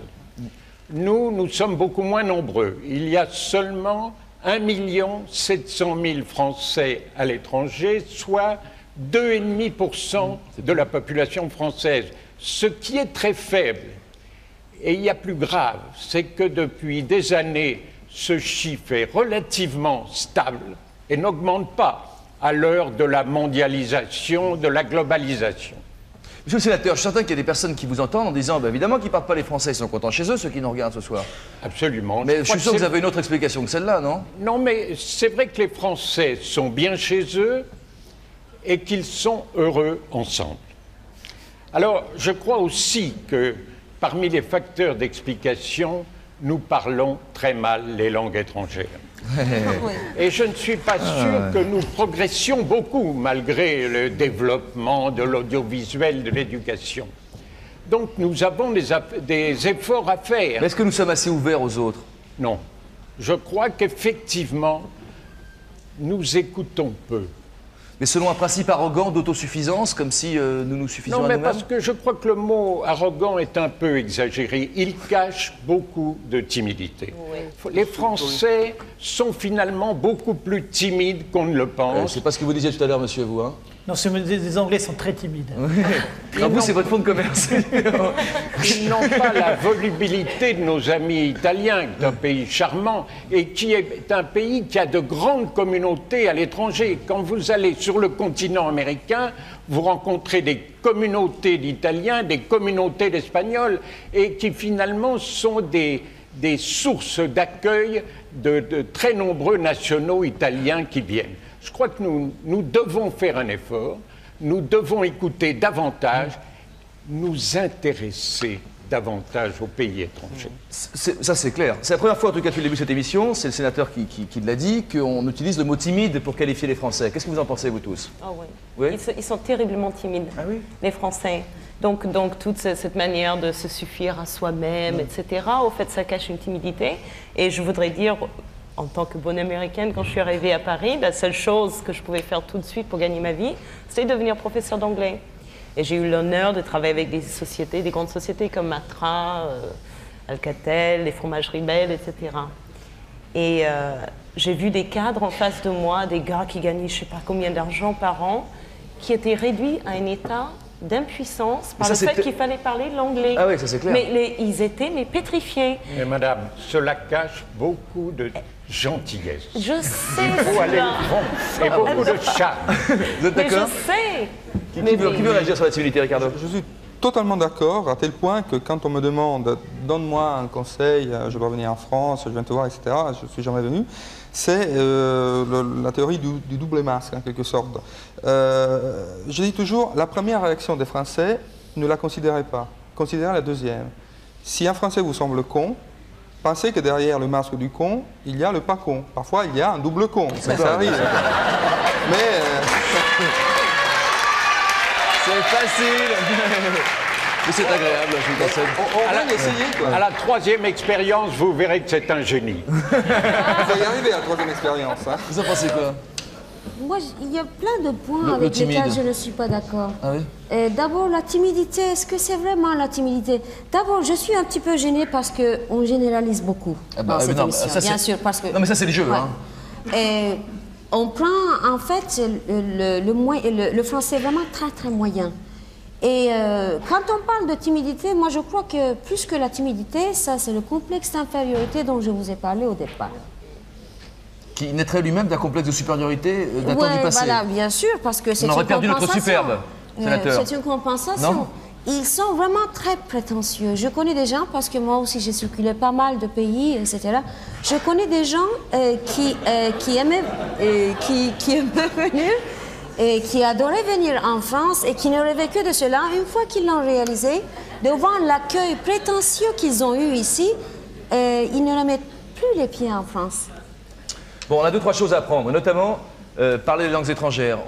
Nous sommes beaucoup moins nombreux. Il y a seulement 1 700 000 Français à l'étranger, soit 2,5% de la population française, ce qui est très faible. Et il y a plus grave, c'est que depuis des années, ce chiffre est relativement stable et n'augmente pas à l'heure de la mondialisation, de la globalisation. Monsieur le sénateur, je suis certain qu'il y a des personnes qui vous entendent en disant évidemment qu'ils ne partent pas les Français, ils sont contents chez eux, ceux qui nous regardent ce soir. Absolument. Mais je suis sûr que vous avez une autre explication que celle-là, non? Non, mais c'est vrai que les Français sont bien chez eux et qu'ils sont heureux ensemble. Alors, je crois aussi que parmi les facteurs d'explication, nous parlons très mal les langues étrangères. Et je ne suis pas sûr que nous progressions beaucoup malgré le développement de l'audiovisuel, de l'éducation. Donc nous avons des efforts à faire. Mais est-ce que nous sommes assez ouverts aux autres? Non. Je crois qu'effectivement, nous écoutons peu. Mais selon un principe arrogant d'autosuffisance, comme si nous nous suffisions à nous-mêmes? Non, mais parce que je crois que le mot arrogant est un peu exagéré. Il cache beaucoup de timidité. Oui. Les Français sont finalement beaucoup plus timides qu'on ne le pense. C'est pas ce que vous disiez tout à l'heure, monsieur, vous, hein? Non, les Anglais sont très timides. Oui. Vous, c'est votre fonds de commerce. Ils n'ont pas la volubilité de nos amis italiens, qui est un pays charmant, et qui est un pays qui a de grandes communautés à l'étranger. Quand vous allez sur le continent américain, vous rencontrez des communautés d'Italiens, des communautés d'Espagnols, et qui finalement sont des sources d'accueil de très nombreux nationaux italiens qui viennent. Je crois que nous devons faire un effort, nous devons écouter davantage, nous intéresser davantage aux pays étrangers. Ça, c'est clair. C'est la première fois, en tout cas, depuis le début de cette émission, c'est le sénateur qui l'a dit, qu'on utilise le mot timide pour qualifier les Français. Qu'est-ce que vous en pensez, vous tous? Oui. Ils sont terriblement timides, les Français. Donc toute cette manière de se suffire à soi-même, etc., au fait, ça cache une timidité. Et je voudrais dire, en tant que bonne américaine, quand je suis arrivée à Paris, la seule chose que je pouvais faire tout de suite pour gagner ma vie, c'était devenir professeur d'anglais. Et j'ai eu l'honneur de travailler avec des sociétés, des grandes sociétés comme Matra, Alcatel, les fromageries Bell, etc. Et j'ai vu des cadres en face de moi, des gars qui gagnaient je ne sais pas combien d'argent par an, qui étaient réduits à un état d'impuissance par le fait qu'il fallait parler l'anglais. Ah oui, ça c'est clair. Mais ils étaient pétrifiés. Mais madame, cela cache beaucoup de gentillesse. Je sais. Il faut aller au fond. Et beaucoup de charme. Vous êtes d'accord? Mais je sais. Qui veut réagir sur la civilité, Ricardo? Je suis totalement d'accord, à tel point que quand on me demande « donne-moi un conseil, je dois venir en France, je viens te voir, etc. » je ne suis jamais venu. C'est la théorie du double masque, en quelque sorte. Je dis toujours, la première réaction des Français, ne la considérez pas. Considérez la deuxième. Si un Français vous semble con, pensez que derrière le masque du con, il y a le pas con. Parfois, il y a un double con. Ça arrive. Mais... C'est facile. Mais c'est agréable, je vous conseille. On va essayer, quoi. À la troisième expérience, vous verrez que c'est un génie. Vous allez y arriver à la troisième expérience. Hein. Vous en pensez quoi? Moi, il y a plein de points avec lesquels je ne suis pas d'accord. Ah oui? D'abord, la timidité. Est-ce que c'est vraiment la timidité? D'abord, je suis un petit peu gênée parce qu'on généralise beaucoup dans cette émission, bien sûr. Parce que, non, mais ça, c'est le jeu. Ouais. Hein. Et on prend, en fait, le français vraiment très, très moyen. Et quand on parle de timidité, moi, je crois que plus que la timidité, ça, c'est le complexe d'infériorité dont je vous ai parlé au départ. Qui naîtrait lui-même d'un complexe de supériorité datant du passé. Voilà, bien sûr, parce que c'est une compensation. On aurait perdu notre superbe, sénateur. C'est une compensation. Non. Ils sont vraiment très prétentieux. Je connais des gens, parce que moi aussi j'ai circulé pas mal de pays, etc. Je connais des gens qui aimaient venir et qui adoraient venir en France et qui ne rêvaient que de cela. Une fois qu'ils l'ont réalisé, devant l'accueil prétentieux qu'ils ont eu ici, ils ne remettent plus les pieds en France. Bon, on a 2-3 choses à apprendre, notamment parler les langues étrangères.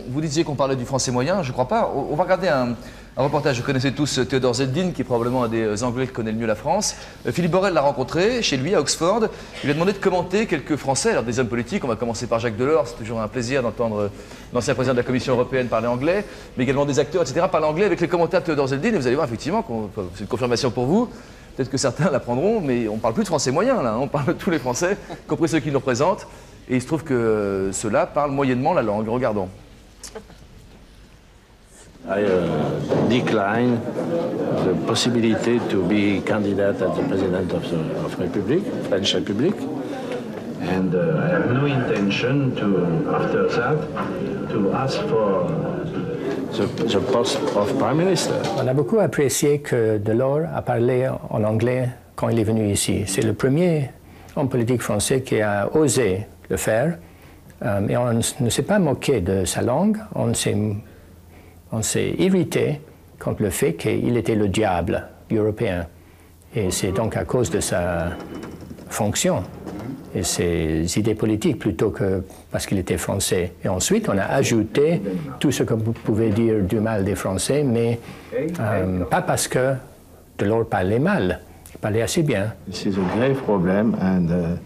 Vous disiez qu'on parlait du français moyen, je ne crois pas. On va regarder un reportage. Vous connaissez tous Théodore Zeldin, qui est probablement un des Anglais qui connaît le mieux la France. Philippe Borel l'a rencontré chez lui à Oxford. Il lui a demandé de commenter quelques Français, alors des hommes politiques. On va commencer par Jacques Delors. C'est toujours un plaisir d'entendre l'ancien président de la Commission européenne parler anglais, mais également des acteurs, etc. parler anglais avec les commentaires de Théodore Zeldin. Et vous allez voir effectivement, c'est une confirmation pour vous. Peut-être que certains l'apprendront, mais on ne parle plus de français moyen là. On parle de tous les Français, y compris ceux qui nous représentent. Et il se trouve que ceux-là parlent moyennement la langue. Regardons. I decline the possibility to be candidate as the president of Republic, French Republic, and I have no intention to, after that, to ask for the post of Prime Minister. On a beaucoup apprécié que Delors a parlé en anglais quand il est venu ici. C'est le premier homme politique français qui a osé le faire, et on ne s'est pas moqué de sa langue, on s'est irrité contre le fait qu'il était le diable européen. Et c'est donc à cause de sa fonction et ses idées politiques plutôt que parce qu'il était français. Et ensuite, on a ajouté tout ce que vous pouvez dire du mal des Français, mais pas parce que Delors parlait mal, il parlait assez bien. This is a grave problem, and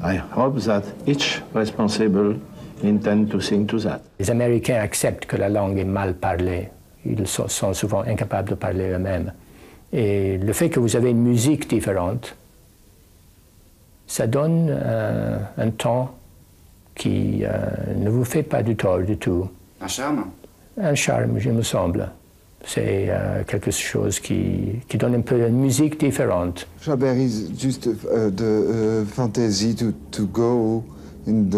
I hope that each responsible intend to think to that. Les Américains acceptent que la langue est mal parlée. Ils sont souvent incapables de parler eux-mêmes. Et le fait que vous avez une musique différente, ça donne un ton qui ne vous fait pas du tort du tout. Un charme? Un charme, je me semble. C'est quelque chose qui donne un peu une musique différente. Chabert is just the fantasy to go in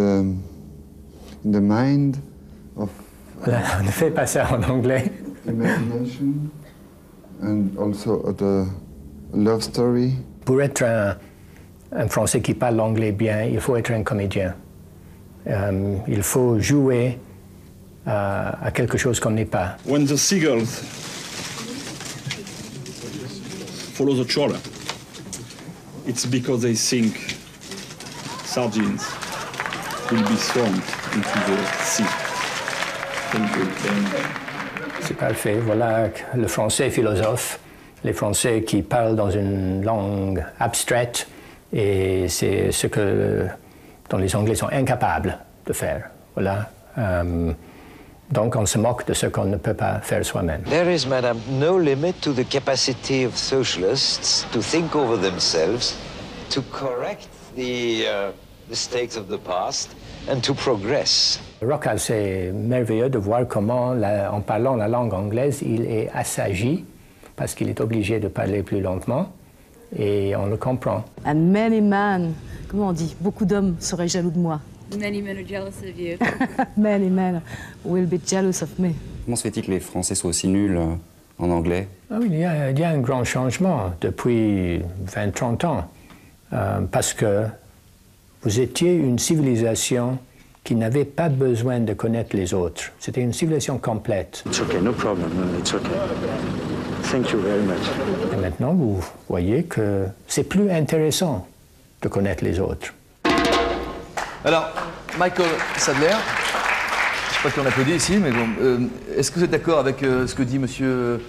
the mind of On ne fait pas ça en anglais. Imagination and also the love story. Pour être un Français qui parle l'anglais bien, il faut être un comédien. Il faut jouer à quelque chose qu'on n'est pas. When the seagulls follow the trawler, it's because they think sardines will be thrown into the sea. C'est parfait. Voilà le français philosophe, les Français qui parlent dans une langue abstraite, et c'est ce dont les Anglais sont incapables de faire. Voilà. Donc on se moque de ce qu'on ne peut pas faire soi-même. There is, madam, no limit to the capacity of socialists to think over themselves, to correct the mistakes of the past, and to progress. Rockhall, c'est merveilleux de voir comment, en parlant la langue anglaise, il est assagi, parce qu'il est obligé de parler plus lentement, et on le comprend. And many men, comment on dit, beaucoup d'hommes seraient jaloux de moi. Many men are jealous of you. Many men will be jealous of me. Comment se fait-il que les Français soient aussi nuls en anglais? Ah oui, il y a un grand changement depuis 20-30 ans, parce que vous étiez une civilisation qui n'avait pas besoin de connaître les autres. C'était une civilisation complète. It's okay, no problem, it's okay. Thank you very much. Et maintenant, vous voyez que c'est plus intéressant de connaître les autres. Alors, Michael Sadler, je ne sais pas qui on applaudit ici, mais bon, est-ce que vous êtes d'accord avec ce que dit monsieur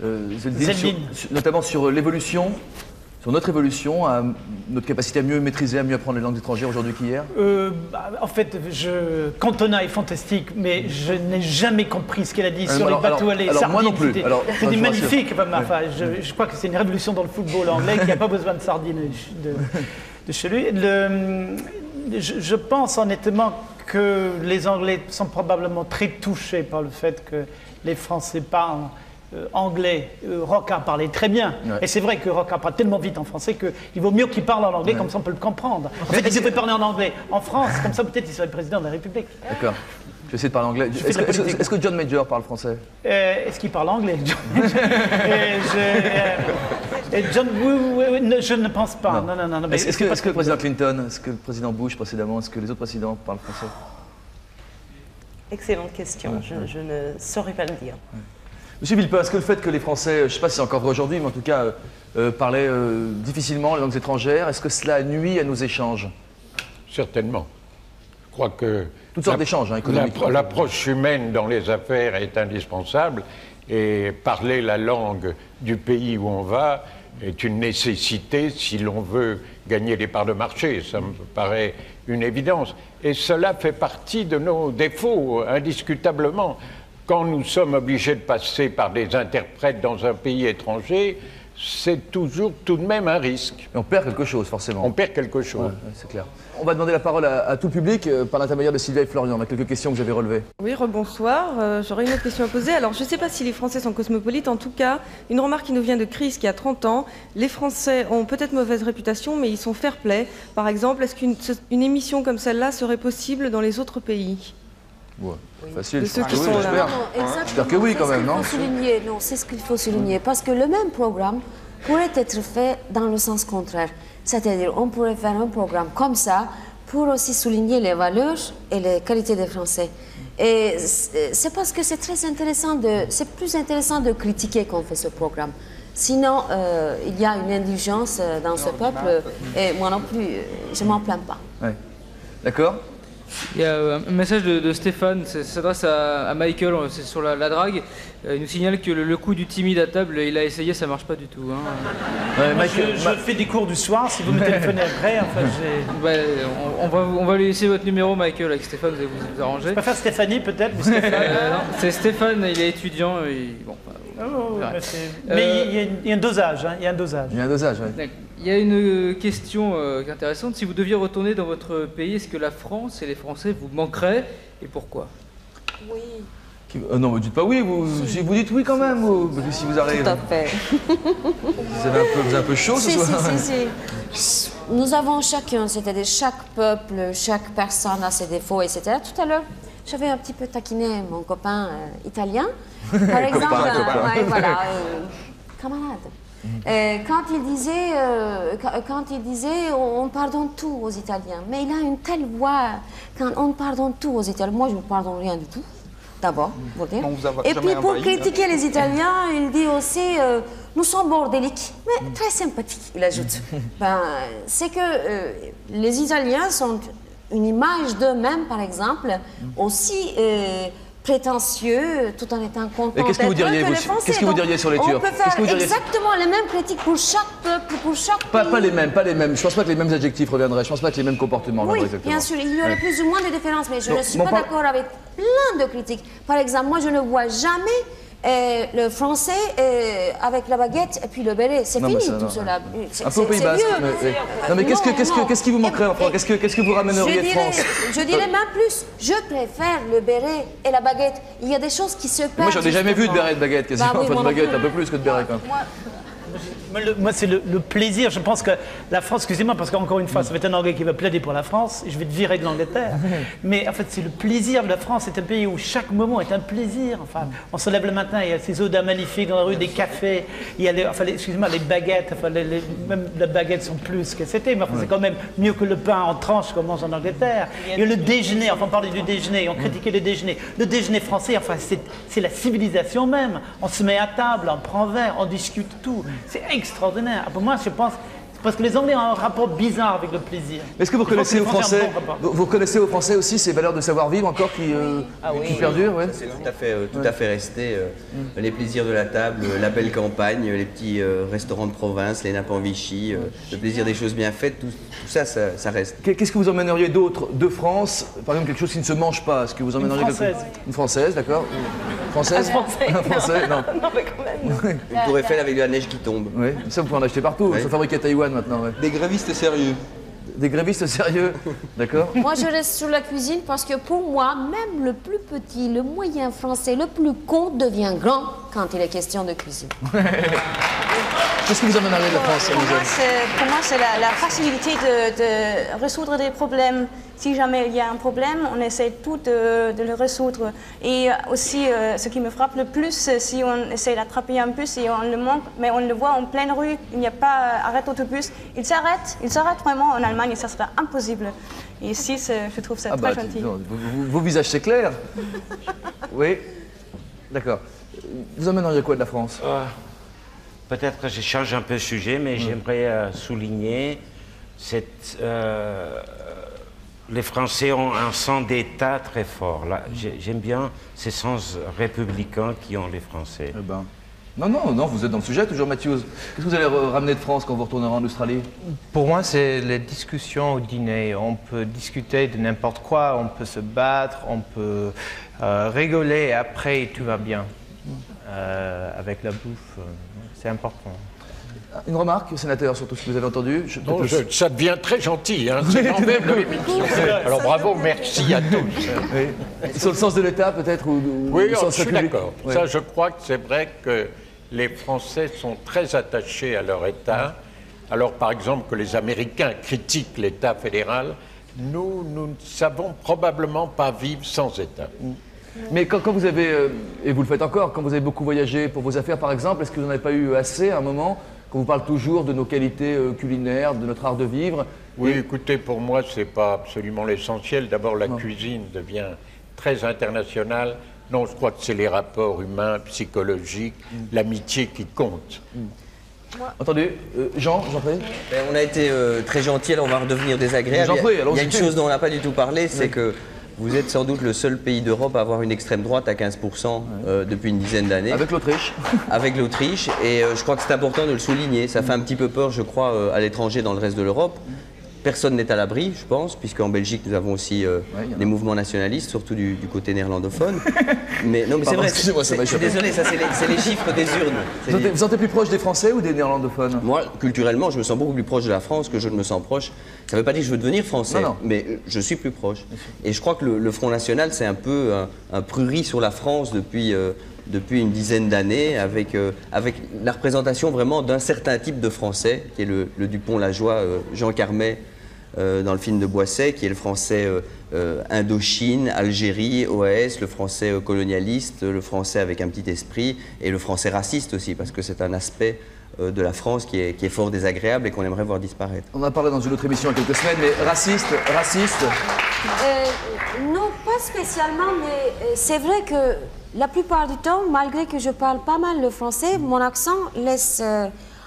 Zeldin, notamment sur l'évolution, sur notre évolution, notre capacité à mieux maîtriser, à mieux apprendre les langues étrangères aujourd'hui qu'hier? En fait, Cantona est fantastique, mais je n'ai jamais compris ce qu'elle a dit sur les bateaux à lait sardines. Moi non plus. C'était magnifique. Enfin, je crois que c'est une révolution dans le football anglais qui n'a pas besoin de sardines de chez lui. Je pense honnêtement que les Anglais sont probablement très touchés par le fait que les Français parlent anglais. Rocard parlait très bien. Ouais. Et c'est vrai que Rocard parle tellement vite en français qu'il vaut mieux qu'il parle en anglais, comme ça on peut le comprendre. En fait, il devrait parler en anglais en France, comme ça peut-être il serait le président de la République. D'accord. Je vais essayer de parler anglais. Est-ce que John Major parle français? Est-ce qu'il parle anglais, John Major? John, je ne pense pas. Non. Est-ce que le président Clinton, est-ce que le président Bush précédemment, est-ce que les autres présidents parlent français? Excellente question. Je ne saurais pas le dire. Ouais. Monsieur Villepin, est-ce que le fait que les Français, je ne sais pas si c'est encore vrai aujourd'hui, mais en tout cas parlaient difficilement les langues étrangères, est-ce que cela nuit à nos échanges? Certainement. Je crois que toutes sortes d'échanges économiques. L'approche humaine dans les affaires est indispensable et parler la langue du pays où on va est une nécessité si l'on veut gagner des parts de marché. Ça me paraît une évidence. Et cela fait partie de nos défauts, indiscutablement. Quand nous sommes obligés de passer par des interprètes dans un pays étranger, c'est toujours tout de même un risque. Et on perd quelque chose, forcément. On perd quelque chose. Ouais, c'est clair. On va demander la parole à tout le public par l'intermédiaire de Sylvia et Florian. On a quelques questions que vous avez relevées. Oui, rebonsoir. J'aurais une autre question à poser. Alors, je ne sais pas si les Français sont cosmopolites. En tout cas, une remarque qui nous vient de Chris, qui a 30 ans. Les Français ont peut-être mauvaise réputation, mais ils sont fair-play. Par exemple, est-ce qu'une émission comme celle-là serait possible dans les autres pays? Ouais. Facile. De ceux qui sont là. J'espère que oui, quand même, non? Non, c'est ce qu'il faut souligner. Parce que le même programme pourrait être fait dans le sens contraire. C'est-à-dire, on pourrait faire un programme comme ça pour aussi souligner les valeurs et les qualités des Français. Et c'est parce que c'est très intéressant c'est plus intéressant de critiquer qu'on fait ce programme. Sinon, il y a une indulgence dans ce peuple et moi non plus, je m'en plains pas. Ouais. D'accord. Il y a un message de Stéphane, ça s'adresse à Michael, c'est sur la drague. Il nous signale que le coup du timide à table, il a essayé, ça marche pas du tout. Hein. Ouais, moi, je fais des cours du soir, si vous me téléphonez après. Enfin, on va lui laisser votre numéro, Michael, avec Stéphane, vous allez vous arranger. Je préfère Stéphanie peut-être, mais Stéphane. Non, c'est Stéphane, il est étudiant. Mais il y a un dosage. Il y a un dosage. Il y a un dosage, oui. Il y a une question qui est intéressante. Si vous deviez retourner dans votre pays, est-ce que la France et les Français vous manqueraient et pourquoi? Oui. Non, mais dites pas oui, si vous dites oui quand même, si vous arrivez. Tout à fait. Vous avez un peu chaud ce soir. Si. Nous avons chacun, c'est-à-dire chaque peuple, chaque personne a ses défauts, etc. Tout à l'heure, j'avais un petit peu taquiné mon copain italien. Par exemple, camarade. Quand il disait on pardonne tout aux Italiens, mais il a une telle voix quand on pardonne tout aux Italiens. Moi, je ne pardonne rien du tout, d'abord, pour dire. Et puis pour critiquer les Italiens, il dit aussi nous sommes bordéliques, mais très sympathiques, il ajoute. C'est que les Italiens sont une image d'eux-mêmes, par exemple, aussi prétentieux, tout en étant content. Et qu'est-ce que vous diriez, qu'est-ce que vous diriez sur les Turcs? On peut faire exactement les mêmes critiques pour chaque peuple, pour chaque pays. Pas les mêmes. Je pense pas que les mêmes adjectifs reviendraient. Je pense pas que les mêmes comportements reviendraient exactement. Bien sûr, il y aurait plus ou moins de différences, mais je ne suis pas d'accord avec plein de critiques. Par exemple, moi, je ne vois jamais le français avec la baguette et puis le béret. C'est fini tout cela. Un peu au Pays Basque. Non, mais qu'est-ce qui vous manquerait en France? Qu'est-ce que vous ramèneriez de France? Je dirais même plus, je préfère le béret et la baguette. Il y a des choses qui se perdent. Moi, j'en ai jamais vu de béret et de baguette, quasiment. Enfin, de baguette, un peu plus que de béret, quand même. Moi, c'est le plaisir. Je pense que la France, excusez-moi, parce qu'encore une fois, ça va être un Anglais qui va plaider pour la France, et je vais te virer de l'Angleterre. Mais en fait, c'est le plaisir de la France. C'est un pays où chaque moment est un plaisir. Enfin, on se lève le matin, il y a ces odeurs magnifiques dans la rue, des cafés, il y a excusez-moi, les baguettes. Enfin, même les baguettes sont plus que c'était, mais enfin, c'est quand même mieux que le pain en tranches qu'on mange en Angleterre. Il y a le déjeuner, enfin, on parlait du déjeuner, on critiquait le déjeuner. Le déjeuner français, enfin, c'est la civilisation même. On se met à table, on prend un verre, on discute tout. C'est extraordinaire. Pour moi, je pense, parce que les Anglais ont un rapport bizarre avec le plaisir. Est-ce que vous connaissez aux Français, vous connaissez aux Français aussi ces valeurs de savoir-vivre encore qui perdurent, ouais. C'est tout à fait resté. Les plaisirs de la table, la belle campagne, les petits restaurants de province, les nappes en Vichy, le plaisir des choses bien faites, tout ça, ça reste. Qu'est-ce que vous emmèneriez d'autre de France? Par exemple, quelque chose qui ne se mange pas. Est-ce que vous emmèneriez une Française, d'accord. Française. Un Français. Non. Non, mais quand même. Une tour Eiffel avec de la neige qui tombe. Oui, ça vous pouvez en acheter partout. Oui. Ça fabriqué à Taïwan maintenant. Ouais. Des grévistes sérieux. Des grévistes sérieux, d'accord. Moi, je reste sur la cuisine parce que pour moi, même le plus petit, le moyen français, le plus con devient grand quand il est question de cuisine. Qu'est-ce que vous emmèneriez de la France? Pour moi, c'est la facilité de résoudre des problèmes. Si jamais il y a un problème, on essaie tout de le résoudre. Et aussi, ce qui me frappe le plus, si on essaie d'attraper un bus et on le manque, mais on le voit en pleine rue, il n'y a pas arrêt d'autobus, il s'arrête vraiment. En Allemagne, ça serait impossible. Et ici, je trouve ça très gentil. Vos visages, c'est clair. Oui, d'accord. Vous emmèneriez quoi de la France? Peut-être que je change un peu de sujet, mais j'aimerais souligner les Français ont un sens d'État très fort. J'aime bien ces sens républicains qui ont les Français. Eh ben. Non, vous êtes dans le sujet toujours, Matthews. Qu'est-ce que vous allez ramener de France quand vous retournerez en Australie? Pour moi, c'est les discussions au dîner. On peut discuter de n'importe quoi, on peut se battre, on peut rigoler et après tout va bien. Avec la bouffe, c'est important. Une remarque, sénateur, sur tout ce que vous avez entendu? Ça devient très gentil, hein. C'est quand même l'émission. Alors bravo, merci à tous. Oui. Sur le sens de l'État, peut-être oui, je suis d'accord. Ouais. Ça, je crois que c'est vrai que les Français sont très attachés à leur État. Alors, par exemple, que les Américains critiquent l'État fédéral, nous ne savons probablement pas vivre sans État. Mais quand vous avez, et vous le faites encore, quand vous avez beaucoup voyagé pour vos affaires par exemple, est-ce que vous n'en avez pas eu assez à un moment, qu'on vous parle toujours de nos qualités culinaires, de notre art de vivre? Oui, écoutez, pour moi, ce n'est pas absolument l'essentiel. D'abord, la cuisine devient très internationale. Non, je crois que c'est les rapports humains, psychologiques, l'amitié qui compte. Entendu. Jean-Pierre. On a été très gentils, alors on va redevenir désagréable. Il y a une chose dont on n'a pas du tout parlé, c'est que vous êtes sans doute le seul pays d'Europe à avoir une extrême droite à 15% depuis une dizaine d'années. Avec l'Autriche. Avec l'Autriche. Et je crois que c'est important de le souligner. Ça fait un petit peu peur, je crois, à l'étranger, dans le reste de l'Europe. Personne n'est à l'abri, je pense, puisqu'en Belgique, nous avons aussi des mouvements nationalistes, surtout du côté néerlandophone. Mais non, mais c'est vrai. Excusez-moi, ça m'a Je suis désolé, ça c'est les chiffres des urnes. Vous vous sentez plus proche des Français ou des néerlandophones? Moi, culturellement, je me sens beaucoup plus proche de la France que je ne me sens proche. Ça ne veut pas dire que je veux devenir français, mais je suis plus proche. Et je crois que le Front National, c'est un peu un prurit sur la France depuis une dizaine d'années, avec la représentation vraiment d'un certain type de Français, qui est le Dupont-Lajoie, Jean Carmet, dans le film de Boisset, qui est le français Indochine, Algérie, OAS, le français colonialiste, le français avec un petit esprit, et le français raciste aussi, parce que c'est un aspect de la France qui est fort désagréable et qu'on aimerait voir disparaître. On en a parlé dans une autre émission il y a quelques semaines, mais raciste Non, pas spécialement, mais c'est vrai que la plupart du temps, malgré que je parle pas mal le français, mon accent laisse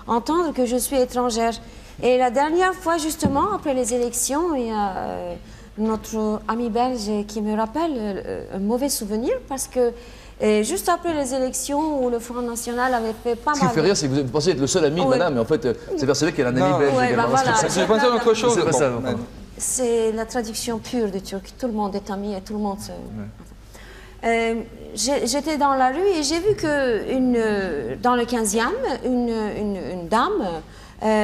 entendre que je suis étrangère. Et la dernière fois, justement, après les élections, il y a notre ami belge qui me rappelle un mauvais souvenir parce que juste après les élections où le Front National avait fait pas mal... Ce qui fait rire, c'est que vous pensez être le seul ami de madame, mais en fait, c'est persuadé qu'elle a un ami belge également. Voilà. Je pensais à autre chose. C'est ça. C'est la traduction pure du turc. Tout le monde est ami et tout le monde se... J'étais dans la rue et j'ai vu que dans le 15e, une dame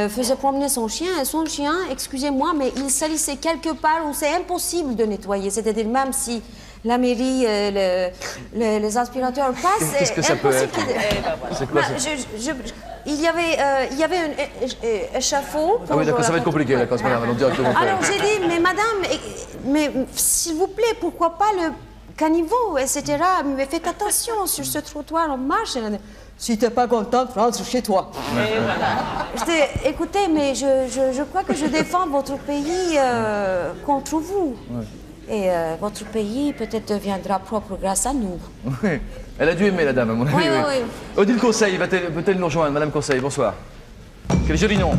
faisait promener son chien et son chien, excusez-moi, mais il salissait quelque part où c'est impossible de nettoyer. C'est-à-dire même si la mairie, les aspirateurs passent. Qu'est-ce que ça peut être? C'est quoi ça? Il y avait un échafaud. Ah oui, d'accord, ça va être compliqué, d'accord, c'est pas grave, allons directement. Alors j'ai dit, mais madame, mais s'il vous plaît, pourquoi pas le caniveau, etc. Mais faites attention sur ce trottoir, on marche. Si t'es pas contente, rentre chez toi. Je dis, écoutez, mais je crois que je défends votre pays contre vous. Ouais. Et votre pays peut-être deviendra propre grâce à nous. Oui. Elle a dû aimer la dame, à mon avis. Oui, oui. oui. Odile Conseil, peut-elle nous rejoindre? Madame Conseil, bonsoir. Quel joli nom.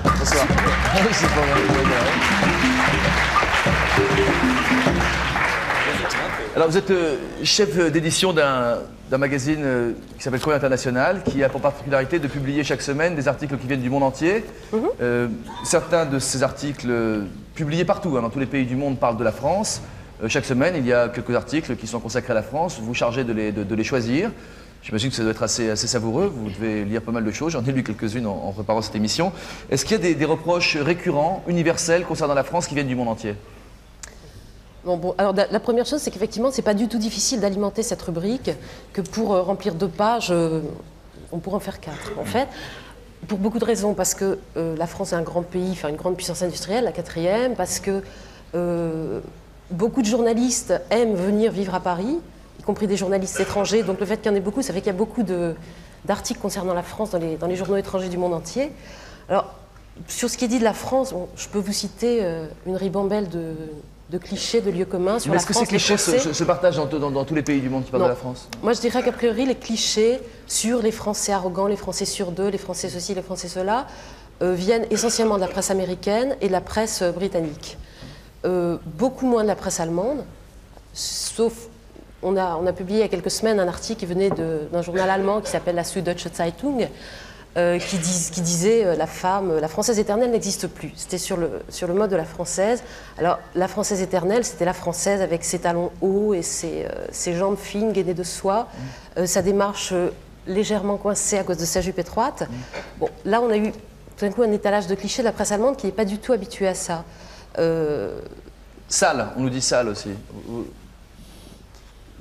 Bonsoir. Ah oui, c'est pas mal. Alors, vous êtes chef d'édition d'un magazine qui s'appelle Courrier International, qui a pour particularité de publier chaque semaine des articles qui viennent du monde entier. Certains de ces articles, publiés partout, dans tous les pays du monde, parlent de la France. Chaque semaine, il y a quelques articles qui sont consacrés à la France. Vous vous chargez de les choisir. J'imagine que ça doit être assez savoureux. Vous devez lire pas mal de choses. J'en ai lu quelques-unes en préparant cette émission. Est-ce qu'il y a des reproches récurrents, universels, concernant la France qui viennent du monde entier? Bon, alors la première chose, c'est qu'effectivement, c'est pas du tout difficile d'alimenter cette rubrique, que pour remplir 2 pages, on pourrait en faire 4. En fait, pour beaucoup de raisons, parce que la France est un grand pays, enfin une grande puissance industrielle, la 4e, parce que beaucoup de journalistes aiment venir vivre à Paris, y compris des journalistes étrangers. Donc le fait qu'il y en ait beaucoup, ça fait qu'il y a beaucoup d'articles concernant la France dans les journaux étrangers du monde entier. Alors, sur ce qui est dit de la France, bon, je peux vous citer une ribambelle de clichés, de lieux communs sur la France. Est-ce que ces clichés se partagent dans tous les pays du monde qui parlent de la France? Moi, je dirais qu'a priori, les clichés sur les Français arrogants, les Français sur deux, les Français ceci, les Français cela, viennent essentiellement de la presse américaine et de la presse britannique. Beaucoup moins de la presse allemande, sauf, on a publié il y a quelques semaines un article qui venait d'un journal allemand qui s'appelle la Süddeutsche Zeitung, qui disait la française éternelle n'existe plus. C'était sur le mode de la française. Alors, la française éternelle, c'était la française avec ses talons hauts et ses jambes fines, gainées de soie, sa démarche légèrement coincée à cause de sa jupe étroite. Bon, là, on a eu tout d'un coup un étalage de clichés de la presse allemande qui n'est pas du tout habituée à ça. Sale, on nous dit sale aussi.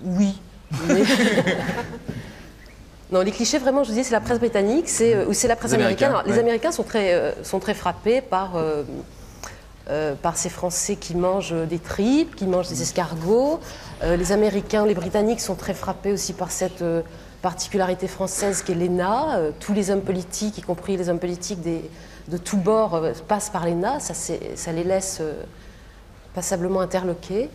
Oui. Mais... Non, les clichés, vraiment, je vous dis, c'est la presse britannique, ou c'est la presse américaine. Alors, les Américains sont très frappés par ces Français qui mangent des tripes, qui mangent des escargots. Les Américains, les Britanniques sont très frappés aussi par cette particularité française qu'est l'ENA. Tous les hommes politiques, y compris les hommes politiques de tous bords, passent par l'ENA. Ça les laisse passablement interloqués.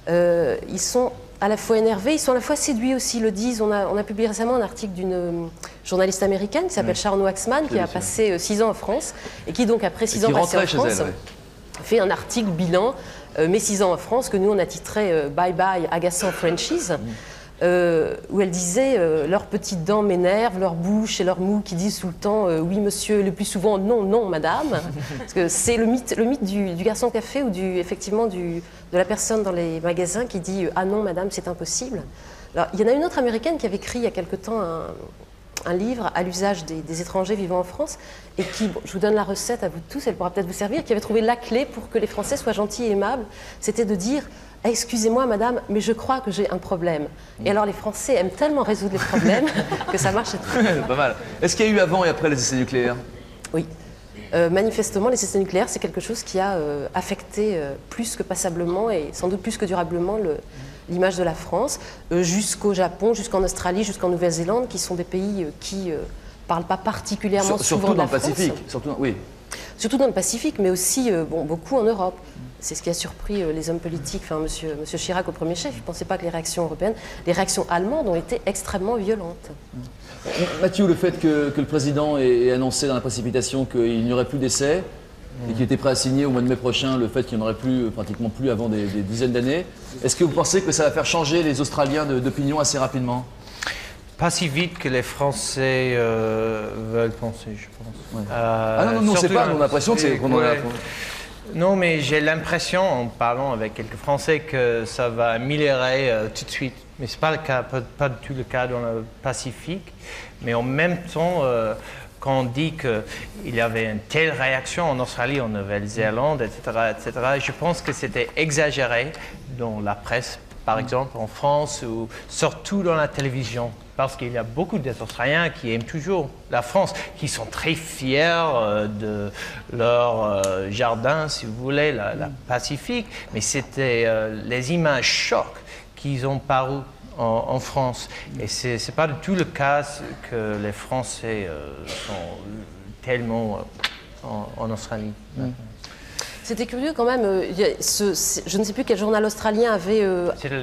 Ils sont à la fois énervés, ils sont à la fois séduits aussi, le disent. On a publié récemment un article d'une journaliste américaine qui s'appelle Sharon Waxman, qui a passé 6 ans en France, et qui donc, après 6 ans passés en France, fait un article bilan, mes 6 ans en France, que nous on a titré Bye Bye Agaçant Frenchies, où elle disait leurs petites dents m'énervent, leur bouche et leurs mots qui disent tout le temps oui monsieur, le plus souvent non, non madame. Parce que c'est le mythe du garçon café ou effectivement de la personne dans les magasins qui dit ah non madame, c'est impossible. Alors, il y en a une autre américaine qui avait écrit il y a quelque temps un livre à l'usage des étrangers vivant en France et qui, bon, je vous donne la recette à vous tous, elle pourra peut-être vous servir, qui avait trouvé la clé pour que les Français soient gentils et aimables, c'était de dire ah, excusez-moi madame, mais je crois que j'ai un problème. Et alors les Français aiment tellement résoudre les problèmes que ça marche très bien. Pas mal. Est-ce qu'il y a eu avant et après les essais nucléaires? Oui. Manifestement, les essais nucléaires, c'est quelque chose qui a affecté plus que passablement et sans doute plus que durablement l'image de la France, jusqu'au Japon, jusqu'en Australie, jusqu'en Nouvelle-Zélande, qui sont des pays qui ne parlent pas particulièrement souvent de la France. Surtout dans le Pacifique, oui. Surtout dans le Pacifique, mais aussi beaucoup en Europe. C'est ce qui a surpris les hommes politiques, enfin monsieur Chirac au premier chef. Je ne pensais pas que les réactions européennes, les réactions allemandes ont été extrêmement violentes. Mathieu, le fait que le président ait annoncé dans la précipitation qu'il n'y aurait plus d'essais et qu'il était prêt à signer au mois de mai prochain le fait qu'il n'y en aurait pratiquement plus avant des dizaines d'années, est-ce que vous pensez que ça va faire changer les Australiens d'opinion assez rapidement? Pas si vite que les Français veulent penser, je pense. Ouais. Ah non, on ne sait pas, on a l'impression qu'on a... Non, mais j'ai l'impression, en parlant avec quelques Français, que ça va améliorer tout de suite. Mais ce n'est pas le cas, pas du tout le cas dans le Pacifique. Mais en même temps, quand on dit qu'il y avait une telle réaction en Australie, en Nouvelle-Zélande, etc., je pense que c'était exagéré dans la presse par exemple en France ou surtout dans la télévision. Parce qu'il y a beaucoup d'Australiens qui aiment toujours la France, qui sont très fiers de leur jardin, si vous voulez, la Pacifique. Mais c'était les images chocs qu'ils ont paru en France. Et ce n'est pas du tout le cas que les Français sont tellement en Australie. C'était curieux quand même, je ne sais plus quel journal australien avait,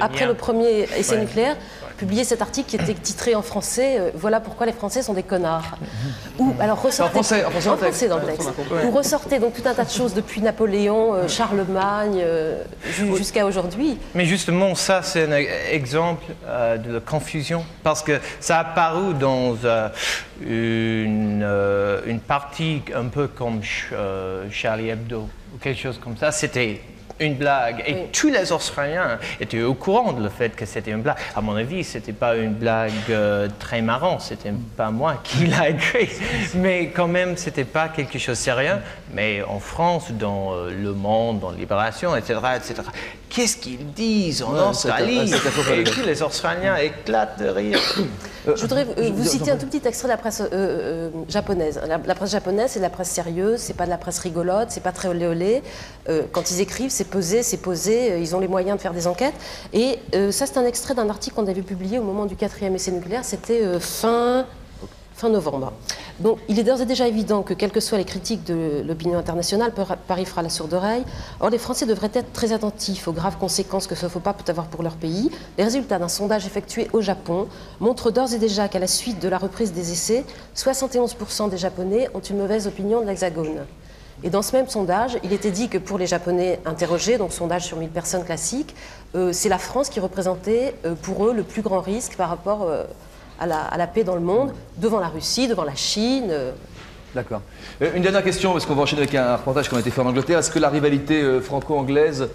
après le premier essai nucléaire, publié cet article qui était titré en français « Voilà pourquoi les Français sont des connards ». Alors ressortait, en français dans le texte. Où ressortait donc tout un tas de choses depuis Napoléon, Charlemagne, jusqu'à aujourd'hui. Mais justement, ça c'est un exemple de la confusion, parce que ça a apparu dans une partie un peu comme Charlie Hebdo, ou quelque chose comme ça. C'était une blague. Et tous les Australiens étaient au courant de le fait que c'était une blague. À mon avis, ce n'était pas une blague très marrante. Ce n'était pas moi qui l'a écrit. Mais quand même, ce n'était pas quelque chose de sérieux. Mais en France, dans Le Monde, dans Libération, etc., qu'est-ce qu'ils disent en Australie? Et puis les Australiens éclatent de rire. Je voudrais vous citer un tout petit extrait de la presse japonaise. La presse japonaise, c'est de la presse sérieuse, c'est pas de la presse rigolote, c'est pas très olé olé. Quand ils écrivent, c'est posé, ils ont les moyens de faire des enquêtes. Et ça, c'est un extrait d'un article qu'on avait publié au moment du 4e essai nucléaire, c'était fin novembre. Donc, il est d'ores et déjà évident que, quelles que soient les critiques de l'opinion internationale, Paris fera la sourde oreille. Or, les Français devraient être très attentifs aux graves conséquences que ce faux pas peut avoir pour leur pays. Les résultats d'un sondage effectué au Japon montrent d'ores et déjà qu'à la suite de la reprise des essais, 71% des Japonais ont une mauvaise opinion de l'Hexagone. Et dans ce même sondage, il était dit que pour les Japonais interrogés, donc sondage sur 1000 personnes classiques, c'est la France qui représentait pour eux le plus grand risque par rapport à la paix dans le monde, devant la Russie, devant la Chine. D'accord. Une dernière question, parce qu'on va enchaîner avec un reportage qui a été fait en Angleterre. Est-ce que la rivalité franco-anglaise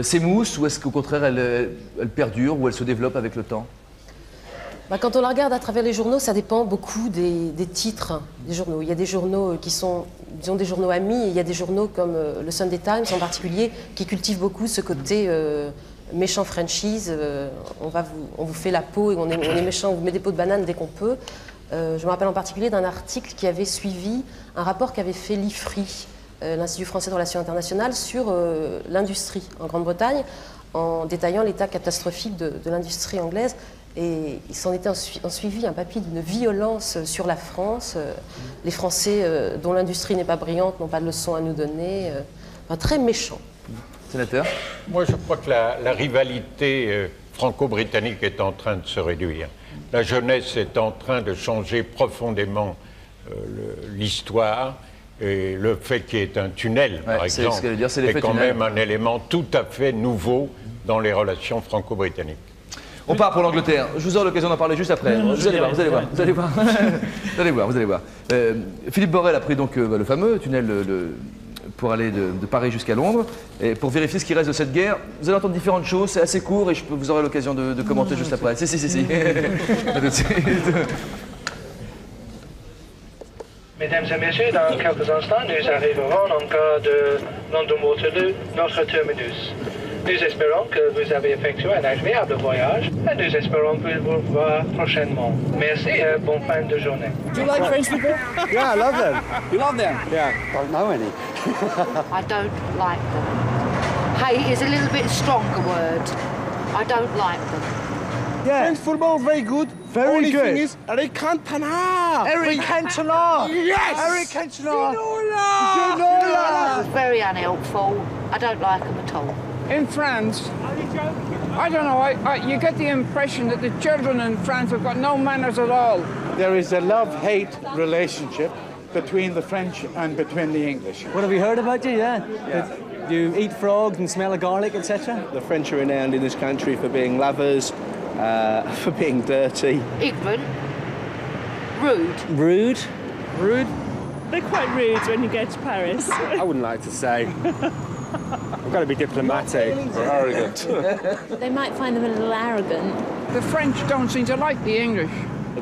s'émousse ou est-ce qu'au contraire elle perdure ou elle se développe avec le temps? Quand on la regarde à travers les journaux, ça dépend beaucoup des titres des journaux. Il y a des journaux qui sont, disons, des journaux amis, et il y a des journaux comme le Sunday Times en particulier, qui cultivent beaucoup ce côté méchant franchise. On vous fait la peau et on est méchant, on vous met des pots de banane dès qu'on peut. Je me rappelle en particulier d'un article qui avait suivi un rapport qu'avait fait l'IFRI, l'Institut français de relations internationales, sur l'industrie en Grande-Bretagne, en détaillant l'état catastrophique de l'industrie anglaise. Et il s'en était suivi un papier d'une violence sur la France. Les Français, dont l'industrie n'est pas brillante, n'ont pas de leçons à nous donner. Très méchant. Sénateur? Moi, je crois que la rivalité franco-britannique est en train de se réduire. La jeunesse est en train de changer profondément l'histoire. Et le fait qu'il y ait un tunnel, par exemple, est quand même un élément tout à fait nouveau dans les relations franco-britanniques. On part pour l'Angleterre. Je vous aurai l'occasion d'en parler juste après. Vous allez voir. Philippe Borrell a pris donc le fameux tunnel pour aller de Paris jusqu'à Londres. Et pour vérifier ce qui reste de cette guerre, vous allez entendre différentes choses. C'est assez court et vous aurez l'occasion de commenter juste après. Si. À tout de suite. Mesdames et messieurs, dans quelques instants, nous arriverons en gare de London-Waterloo, notre terminus. Nous espérons que vous avez effectué un agréable voyage et nous espérons vous voir prochainement. Merci et bonne fin de journée. Do you like French people? Yeah, I love them. You love them? Yeah. Don't know any. I don't like them. Hate is a little bit stronger word. I don't like them. Yeah. French football is very good. Very Only good. Thing is, Eric Cantona. Eric Cantona. Yes. Eric Cantona. Ginola. It's very unhelpful. I don't like them at all. In France, I don't know, you get the impression that the children in France have got no manners at all. There is a love-hate relationship between the French and between the English. What have you heard about you, yeah? You eat frogs and smell of garlic, etc.? The French are renowned in this country for being lovers, for being dirty. Ignorant. Rude. Rude? Rude? They're quite rude when you get to Paris. I wouldn't like to say. I've got to be diplomatic or arrogant. They might find them a little arrogant. The French don't seem to like the English.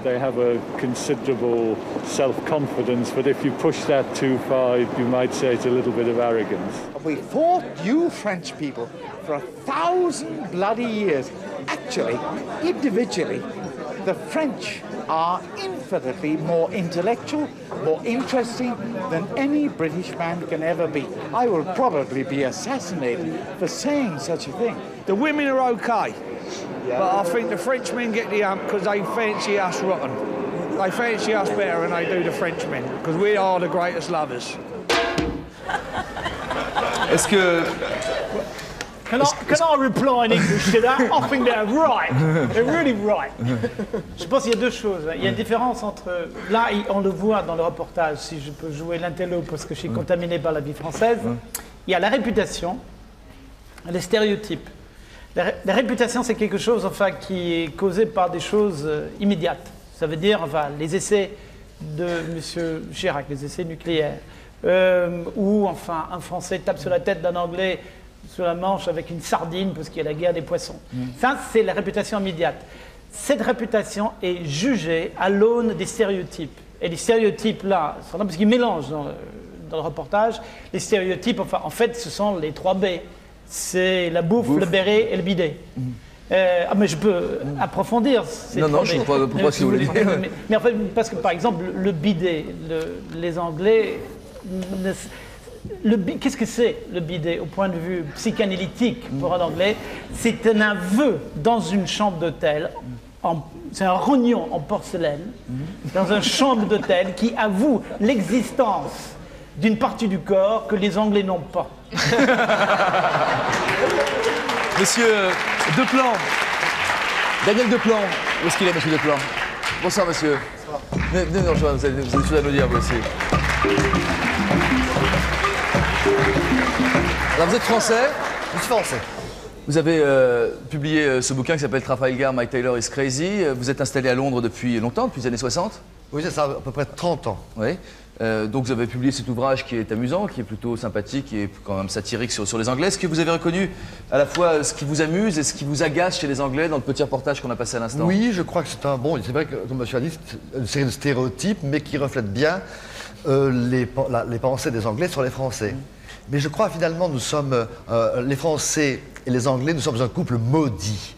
They have a considerable self-confidence, but if you push that too far, you might say it's a little bit of arrogance. We fought you French people for 1,000 bloody years. Actually, individually, the French are infinitely more intellectual, more interesting than any British man can ever be. I will probably be assassinated for saying such a thing. The women are okay, but I think the Frenchmen get the hump because they fancy us rotten. They fancy us better than they do the Frenchmen, because we are the greatest lovers. Est-ce que... Can I reply in English to that? I think they're right. They're really right. Je pense qu'il y a deux choses. Il y a une différence entre... Là, on le voit dans le reportage, si je peux jouer l'intello parce que je suis contaminé par la vie française. Il y a la réputation, les stéréotypes. La réputation, c'est quelque chose enfin, qui est causé par des choses immédiates. Ça veut dire enfin, les essais de M. Chirac, les essais nucléaires, où enfin, un Français tape sur la tête d'un Anglais sur la Manche avec une sardine parce qu'il y a la guerre des poissons. Ça, c'est la réputation immédiate. Cette réputation est jugée à l'aune des stéréotypes. Et les stéréotypes, là, parce qu'ils mélangent dans le reportage, les stéréotypes, enfin, en fait, ce sont les 3 B. C'est la bouffe, le béret et le bidet. Mais je peux approfondir ces Non, 3 je ne B. comprends pas si vous voulez dire. Mais en fait, parce que par exemple, le bidet, les Anglais... Qu'est-ce que c'est le bidet au point de vue psychanalytique pour un Anglais? C'est un aveu dans une chambre d'hôtel, c'est un rognon en porcelaine, dans une chambre d'hôtel qui avoue l'existence d'une partie du corps que les Anglais n'ont pas. Monsieur Deplan, Daniel Deplan, où est-ce qu'il est, monsieur Deplan? Bonsoir, monsieur. Venez nous rejoindre, vous avez des choses à nous dire, vous aussi. Alors vous êtes français? Je suis français. Vous avez publié ce bouquin qui s'appelle Trafalgar, My Tailor is Crazy. Vous êtes installé à Londres depuis longtemps, depuis les années 60? Oui, c'est ça, à peu près 30 ans. Oui. Donc vous avez publié cet ouvrage qui est amusant, qui est plutôt sympathique, qui est quand même satirique sur les Anglais. Est-ce que vous avez reconnu à la fois ce qui vous amuse et ce qui vous agace chez les Anglais dans le petit reportage qu'on a passé à l'instant? Oui, je crois que c'est un bon... C'est vrai que, comme monsieur a dit, c'est une série de stéréotypes, mais qui reflètent bien les pensées des Anglais sur les Français. Mais je crois finalement nous sommes, les Français et les Anglais, nous sommes un couple maudit.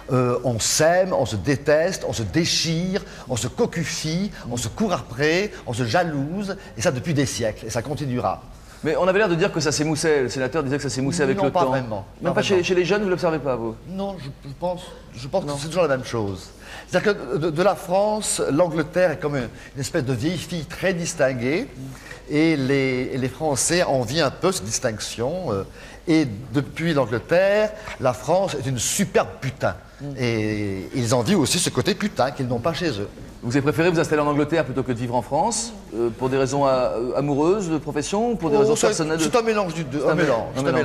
On s'aime, on se déteste, on se déchire, on se cocufie, on se court après, on se jalouse, et ça depuis des siècles, et ça continuera. Mais on avait l'air de dire que ça s'émoussait, le sénateur disait que ça s'émoussait avec le temps. Non, pas vraiment. Même pas chez les jeunes, vous ne l'observez pas, vous? Non, je pense que c'est toujours la même chose. C'est-à-dire que de la France, l'Angleterre est comme une espèce de vieille fille très distinguée, et les Français envient un peu cette distinction. Et depuis l'Angleterre, la France est une superbe putain. Et ils envient aussi ce côté putain qu'ils n'ont pas chez eux. Vous avez préféré vous installer en Angleterre plutôt que de vivre en France, pour des raisons amoureuses, de profession, ou pour des raisons personnelles? C'est un mélange du deux. Un mélange.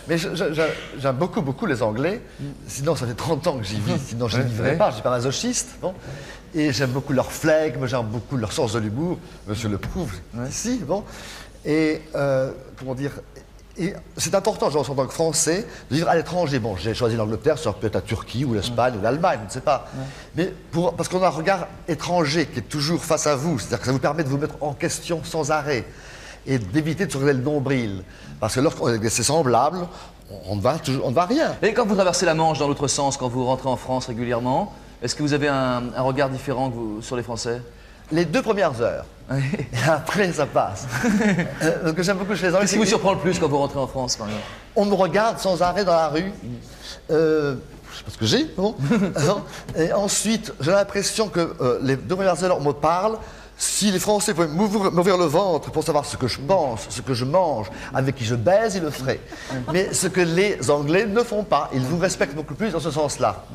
Mais j'aime beaucoup les Anglais. Sinon, ça fait 30 ans que j'y vis. Sinon, je ne vivrais pas. Je ne suis pas masochiste. Bon. Et j'aime beaucoup leur flegme, j'aime beaucoup leur sens de l'humour. Monsieur le prouve ici. Bon. Et comment dire... Et c'est important, en tant que Français, de vivre à l'étranger. Bon, j'ai choisi l'Angleterre, ça peut être la Turquie ou l'Espagne ou l'Allemagne, je ne sais pas. Mais parce qu'on a un regard étranger qui est toujours face à vous, c'est-à-dire que ça vous permet de vous mettre en question sans arrêt et d'éviter de se regarder le nombril. Parce que lorsqu'on est semblable, on ne va rien. Et quand vous traversez la Manche dans l'autre sens, quand vous rentrez en France régulièrement, est-ce que vous avez un regard différent sur les Français? Les 2 premières heures. Et après, ça passe. Ce que j'aime beaucoup chez les Anglais. Qu'est-ce qui vous surprend le plus quand vous rentrez en France, par exemple? On me regarde sans arrêt dans la rue. Je ne sais pas ce que j'ai. Bon. Et ensuite, j'ai l'impression que les 2 premières heures, on me parle. Si les Français pouvaient m'ouvrir le ventre pour savoir ce que je pense, ce que je mange, avec qui je baise, ils le feraient. Mais ce que les Anglais ne font pas. Ils vous respectent beaucoup plus dans ce sens-là.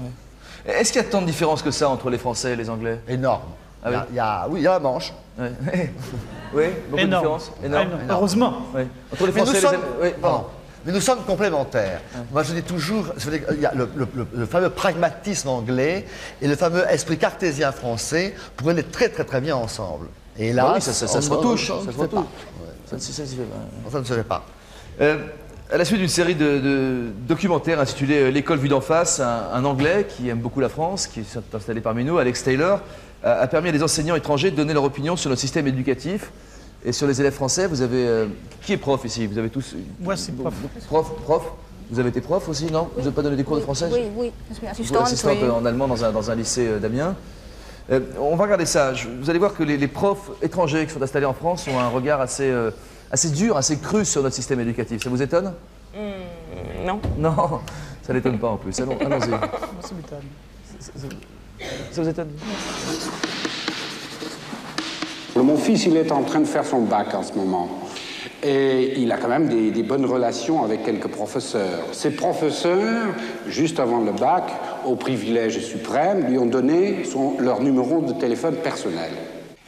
Est-ce qu'il y a tant de différences que ça entre les Français et les Anglais? Énorme. Ah oui. Il y a la Manche. Oui, beaucoup de différences. Énorme. Heureusement. Oui. Entre les Français et les... Mais nous sommes complémentaires. Moi, je dis toujours, il y a le fameux pragmatisme anglais et le fameux esprit cartésien français pour aller très bien ensemble. Et là, ça se retouche. Ça ne se fait pas. Ça ne se fait pas. À la suite d'une série de documentaires intitulés L'école vue d'en face, un Anglais qui aime beaucoup la France, qui s'est installé parmi nous, Alex Taylor, a permis à des enseignants étrangers de donner leur opinion sur notre système éducatif et sur les élèves français. Vous avez... qui est prof ici? Vous avez tous... Moi, c'est prof. Prof. Vous avez été prof aussi, non? Vous n'avez pas donné des cours de français? Oui, je suis assistante. Assistante en allemand dans un lycée d'Amiens. On va regarder ça. Vous allez voir que les profs étrangers qui sont installés en France ont un regard assez dur, assez cru sur notre système éducatif. Ça vous étonne? Non. Non, ça n'étonne pas en plus. Allons-y. Ça m'étonne. Ça vous étonne? Mon fils, il est en train de faire son bac en ce moment. Et il a quand même des bonnes relations avec quelques professeurs. Ces professeurs, juste avant le bac, au privilège suprême, lui ont donné leur numéro de téléphone personnel.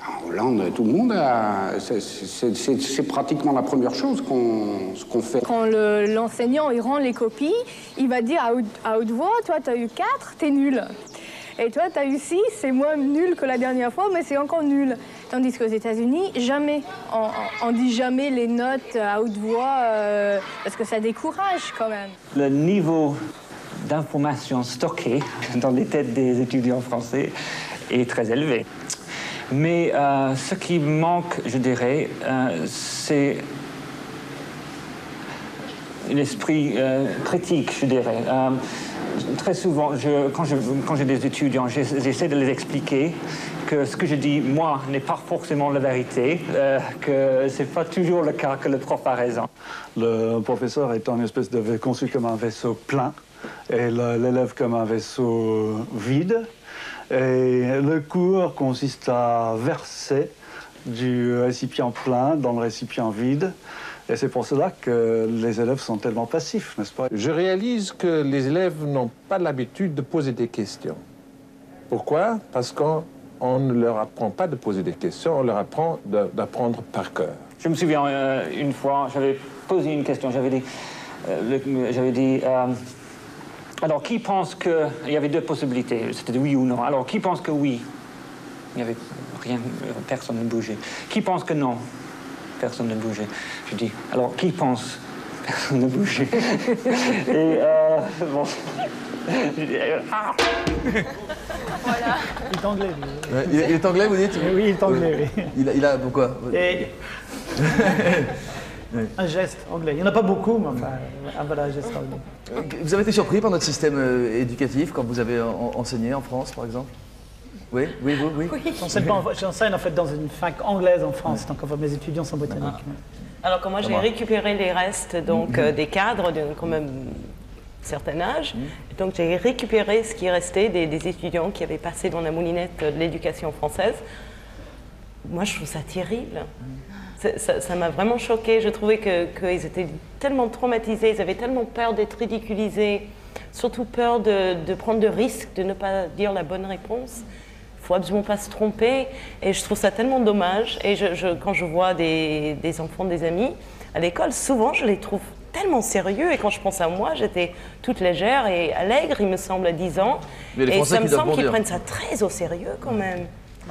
En Hollande, tout le monde a... C'est pratiquement la première chose qu'on fait. Quand l'enseignant il rend les copies, il va dire à haute voix, toi tu as eu 4, t'es nul. Et toi tu as eu 6, c'est moins nul que la dernière fois, mais c'est encore nul. Tandis qu'aux États-Unis, jamais. On dit jamais les notes à haute voix parce que ça décourage quand même. Le niveau d'information stockée dans les têtes des étudiants français est très élevé. Mais ce qui manque, je dirais, c'est l'esprit critique, je dirais. Très souvent, quand j'ai des étudiants, j'essaie de les expliquer que ce que je dis, moi, n'est pas forcément la vérité, que ce n'est pas toujours le cas, que le prof a raison. Le professeur est en espèce de conçu comme un vaisseau plein et l'élève comme un vaisseau vide. Et le cours consiste à verser du récipient plein dans le récipient vide. Et c'est pour cela que les élèves sont tellement passifs, n'est-ce pas? Je réalise que les élèves n'ont pas l'habitude de poser des questions. Pourquoi? Parce qu'on ne leur apprend pas de poser des questions, on leur apprend d'apprendre par cœur. Je me souviens, une fois, j'avais posé une question, j'avais dit alors, qui pense que... Il y avait deux possibilités, c'était oui ou non. Alors, qui pense que oui? Il n'y avait rien, personne ne bougeait. Qui pense que non? Personne ne bougeait. Je dis, alors, qui pense? Personne ne bougeait. Et, bon... Voilà. Il est anglais, lui. Il est anglais, vous dites? Oui, il est anglais, oui. Il a pourquoi? Un geste anglais. Il n'y en a pas beaucoup, mais enfin, voilà, un geste anglais. Vous avez été surpris par notre système éducatif quand vous avez enseigné en France, par exemple? Oui. J'enseigne en fait dans une fac anglaise en France, donc enfin, mes étudiants sont britanniques. Alors que moi, j'ai récupéré les restes donc, des cadres de quand même certain âge. Donc j'ai récupéré ce qui restait des étudiants qui avaient passé dans la moulinette de l'éducation française. Moi, je trouve ça terrible. Ça m'a vraiment choquée. Je trouvais qu'ils étaient tellement traumatisés, ils avaient tellement peur d'être ridiculisés, surtout peur de prendre de risques, de ne pas dire la bonne réponse. Il ne faut absolument pas se tromper. Et je trouve ça tellement dommage. Et quand je vois des enfants, des amis à l'école, souvent je les trouve tellement sérieux. Et quand je pense à moi, j'étais toute légère et allègre, il me semble, à 10 ans. Et ça me semble qu'ils prennent ça très au sérieux quand même.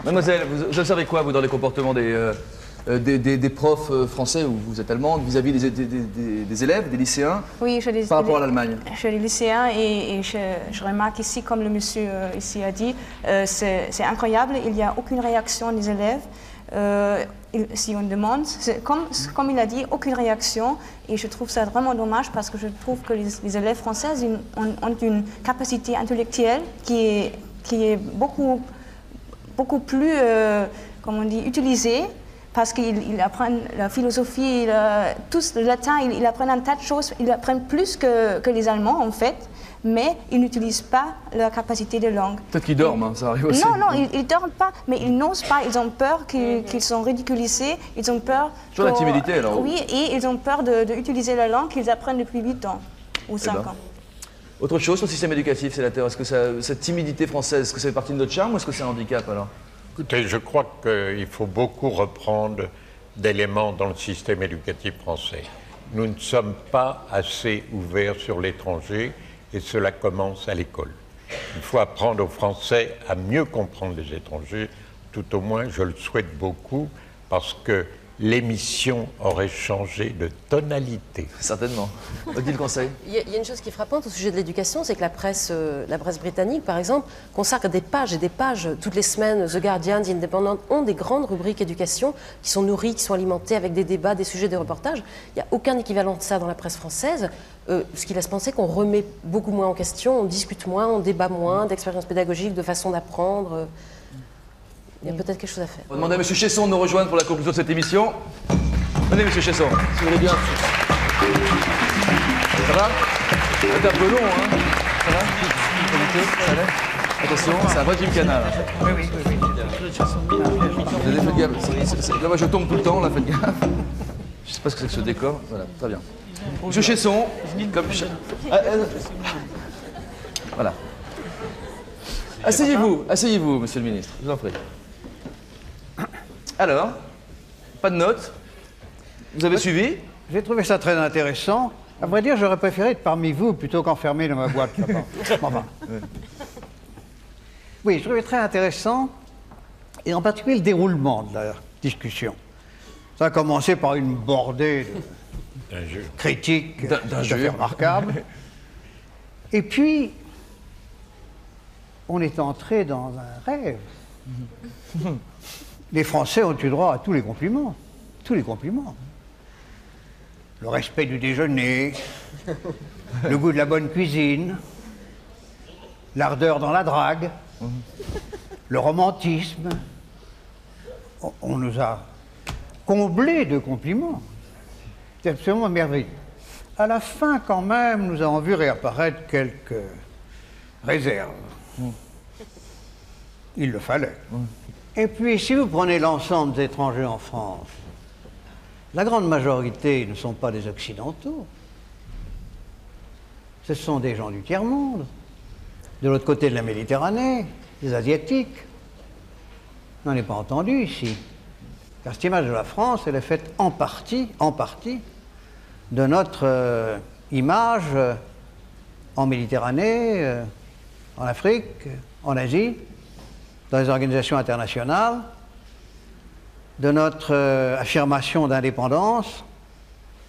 Mademoiselle, vous observez quoi, vous, dans les comportements des profs français, où vous êtes allemande, vis-à-vis des élèves, des lycéens, oui, par rapport à l'Allemagne? Chez les lycéens, et je remarque ici, comme le monsieur ici a dit, c'est incroyable, il n'y a aucune réaction des élèves. Si on demande, comme il a dit, aucune réaction. Et je trouve ça vraiment dommage parce que je trouve que les élèves français ont une capacité intellectuelle qui est beaucoup plus, comment on dit, utilisée. Parce qu'ils apprennent la philosophie, tous le latin, ils apprennent un tas de choses, ils apprennent plus que les Allemands en fait, mais ils n'utilisent pas leur capacité de langue. Peut-être qu'ils dorment, ça arrive aussi. Non, ils ne dorment pas, mais ils n'osent pas, ils ont peur qu'ils sont ridiculisés, ils ont peur... Sur la timidité alors? Oui, et ils ont peur d'utiliser la langue qu'ils apprennent depuis 8 ans ou 5 ans. Autre chose sur le système éducatif, sénateur, est-ce que cette timidité française, est-ce que ça fait partie de notre charme ou est-ce que c'est un handicap alors? Écoutez, je crois qu'il faut beaucoup reprendre d'éléments dans le système éducatif français. Nous ne sommes pas assez ouverts sur l'étranger et cela commence à l'école. Il faut apprendre aux Français à mieux comprendre les étrangers, tout au moins je le souhaite beaucoup, parce que l'émission aurait changé de tonalité. Certainement. Odile Conseil. Il y a une chose qui est frappante au sujet de l'éducation, c'est que la presse britannique, par exemple, consacre des pages et des pages. Toutes les semaines, The Guardian, The Independent ont des grandes rubriques éducation qui sont nourries, qui sont alimentées avec des débats, des sujets, des reportages. Il n'y a aucun équivalent de ça dans la presse française, ce qui laisse penser qu'on remet beaucoup moins en question, on discute moins, on débat moins d'expériences pédagogiques, de façon d'apprendre. Il y a peut-être quelque chose à faire. On va demander à M. Chesson de nous rejoindre pour la conclusion de cette émission. Venez, M. Chesson, si vous voulez bien. Ça va? C'est un peu long, hein? Ça va? Ça va? Attention, c'est un vrai gymkhana, là. Oui. Vous avez fait gaffe. Là, moi, je tombe tout le temps, là, faites gaffe. Je sais pas ce que c'est que ce décor. Voilà, très bien. M. Chesson, comme... Voilà. Asseyez-vous, monsieur le ministre, je vous en prie. Alors, pas de notes? Vous avez suivi? J'ai trouvé ça très intéressant. À vrai dire, j'aurais préféré être parmi vous plutôt qu'enfermé dans ma boîte là-bas. Enfin. Oui, je trouvais très intéressant, et en particulier le déroulement de la discussion. Ça a commencé par une bordée de critiques tout à fait remarquables. Et puis, on est entré dans un rêve. Les Français ont eu droit à tous les compliments. Tous les compliments. Le respect du déjeuner, le goût de la bonne cuisine, l'ardeur dans la drague, le romantisme. On nous a comblés de compliments. C'est absolument merveilleux. À la fin, quand même, nous avons vu réapparaître quelques réserves. Il le fallait. Et puis, si vous prenez l'ensemble des étrangers en France, la grande majorité ne sont pas des Occidentaux. Ce sont des gens du tiers-monde, de l'autre côté de la Méditerranée, des Asiatiques. On n'en est pas entendu ici. Car cette image de la France, elle est faite en partie, de notre image en Méditerranée, en Afrique, en Asie, dans les organisations internationales, de notre affirmation d'indépendance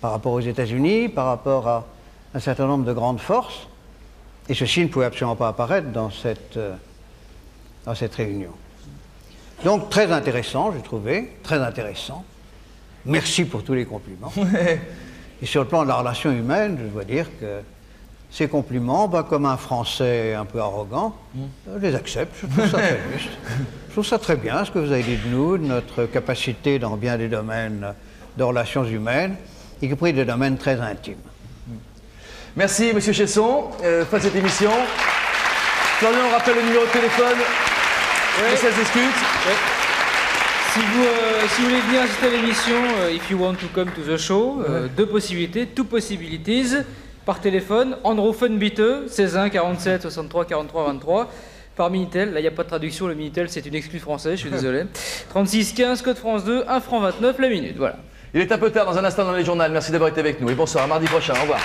par rapport aux États-Unis, par rapport à un certain nombre de grandes forces. Et ceci ne pouvait absolument pas apparaître dans cette réunion. Donc très intéressant, j'ai trouvé, très intéressant. Merci pour tous les compliments. Et sur le plan de la relation humaine, je dois dire que ces compliments, comme un Français un peu arrogant, je les accepte, je trouve ça très juste. Je trouve ça très bien, ce que vous avez dit de nous, de notre capacité dans bien des domaines de relations humaines, y compris des domaines très intimes. Merci, M. Chesson. Fin de cette émission. Florian, on rappelle le numéro de téléphone. Oui. Ça se discute. Oui. Si vous voulez venir assister à l'émission, if you want to come to the show, deux possibilités, two possibilities. Par téléphone, Anrufen bitte, 16 1 47 63 43 23. Par Minitel, là il n'y a pas de traduction, le Minitel c'est une excuse française, je suis désolé. 36 15, code France 2, 1 franc 29 la minute, voilà. Il est un peu tard, dans un instant dans les journaux. Merci d'avoir été avec nous et bonsoir, à mardi prochain, au revoir.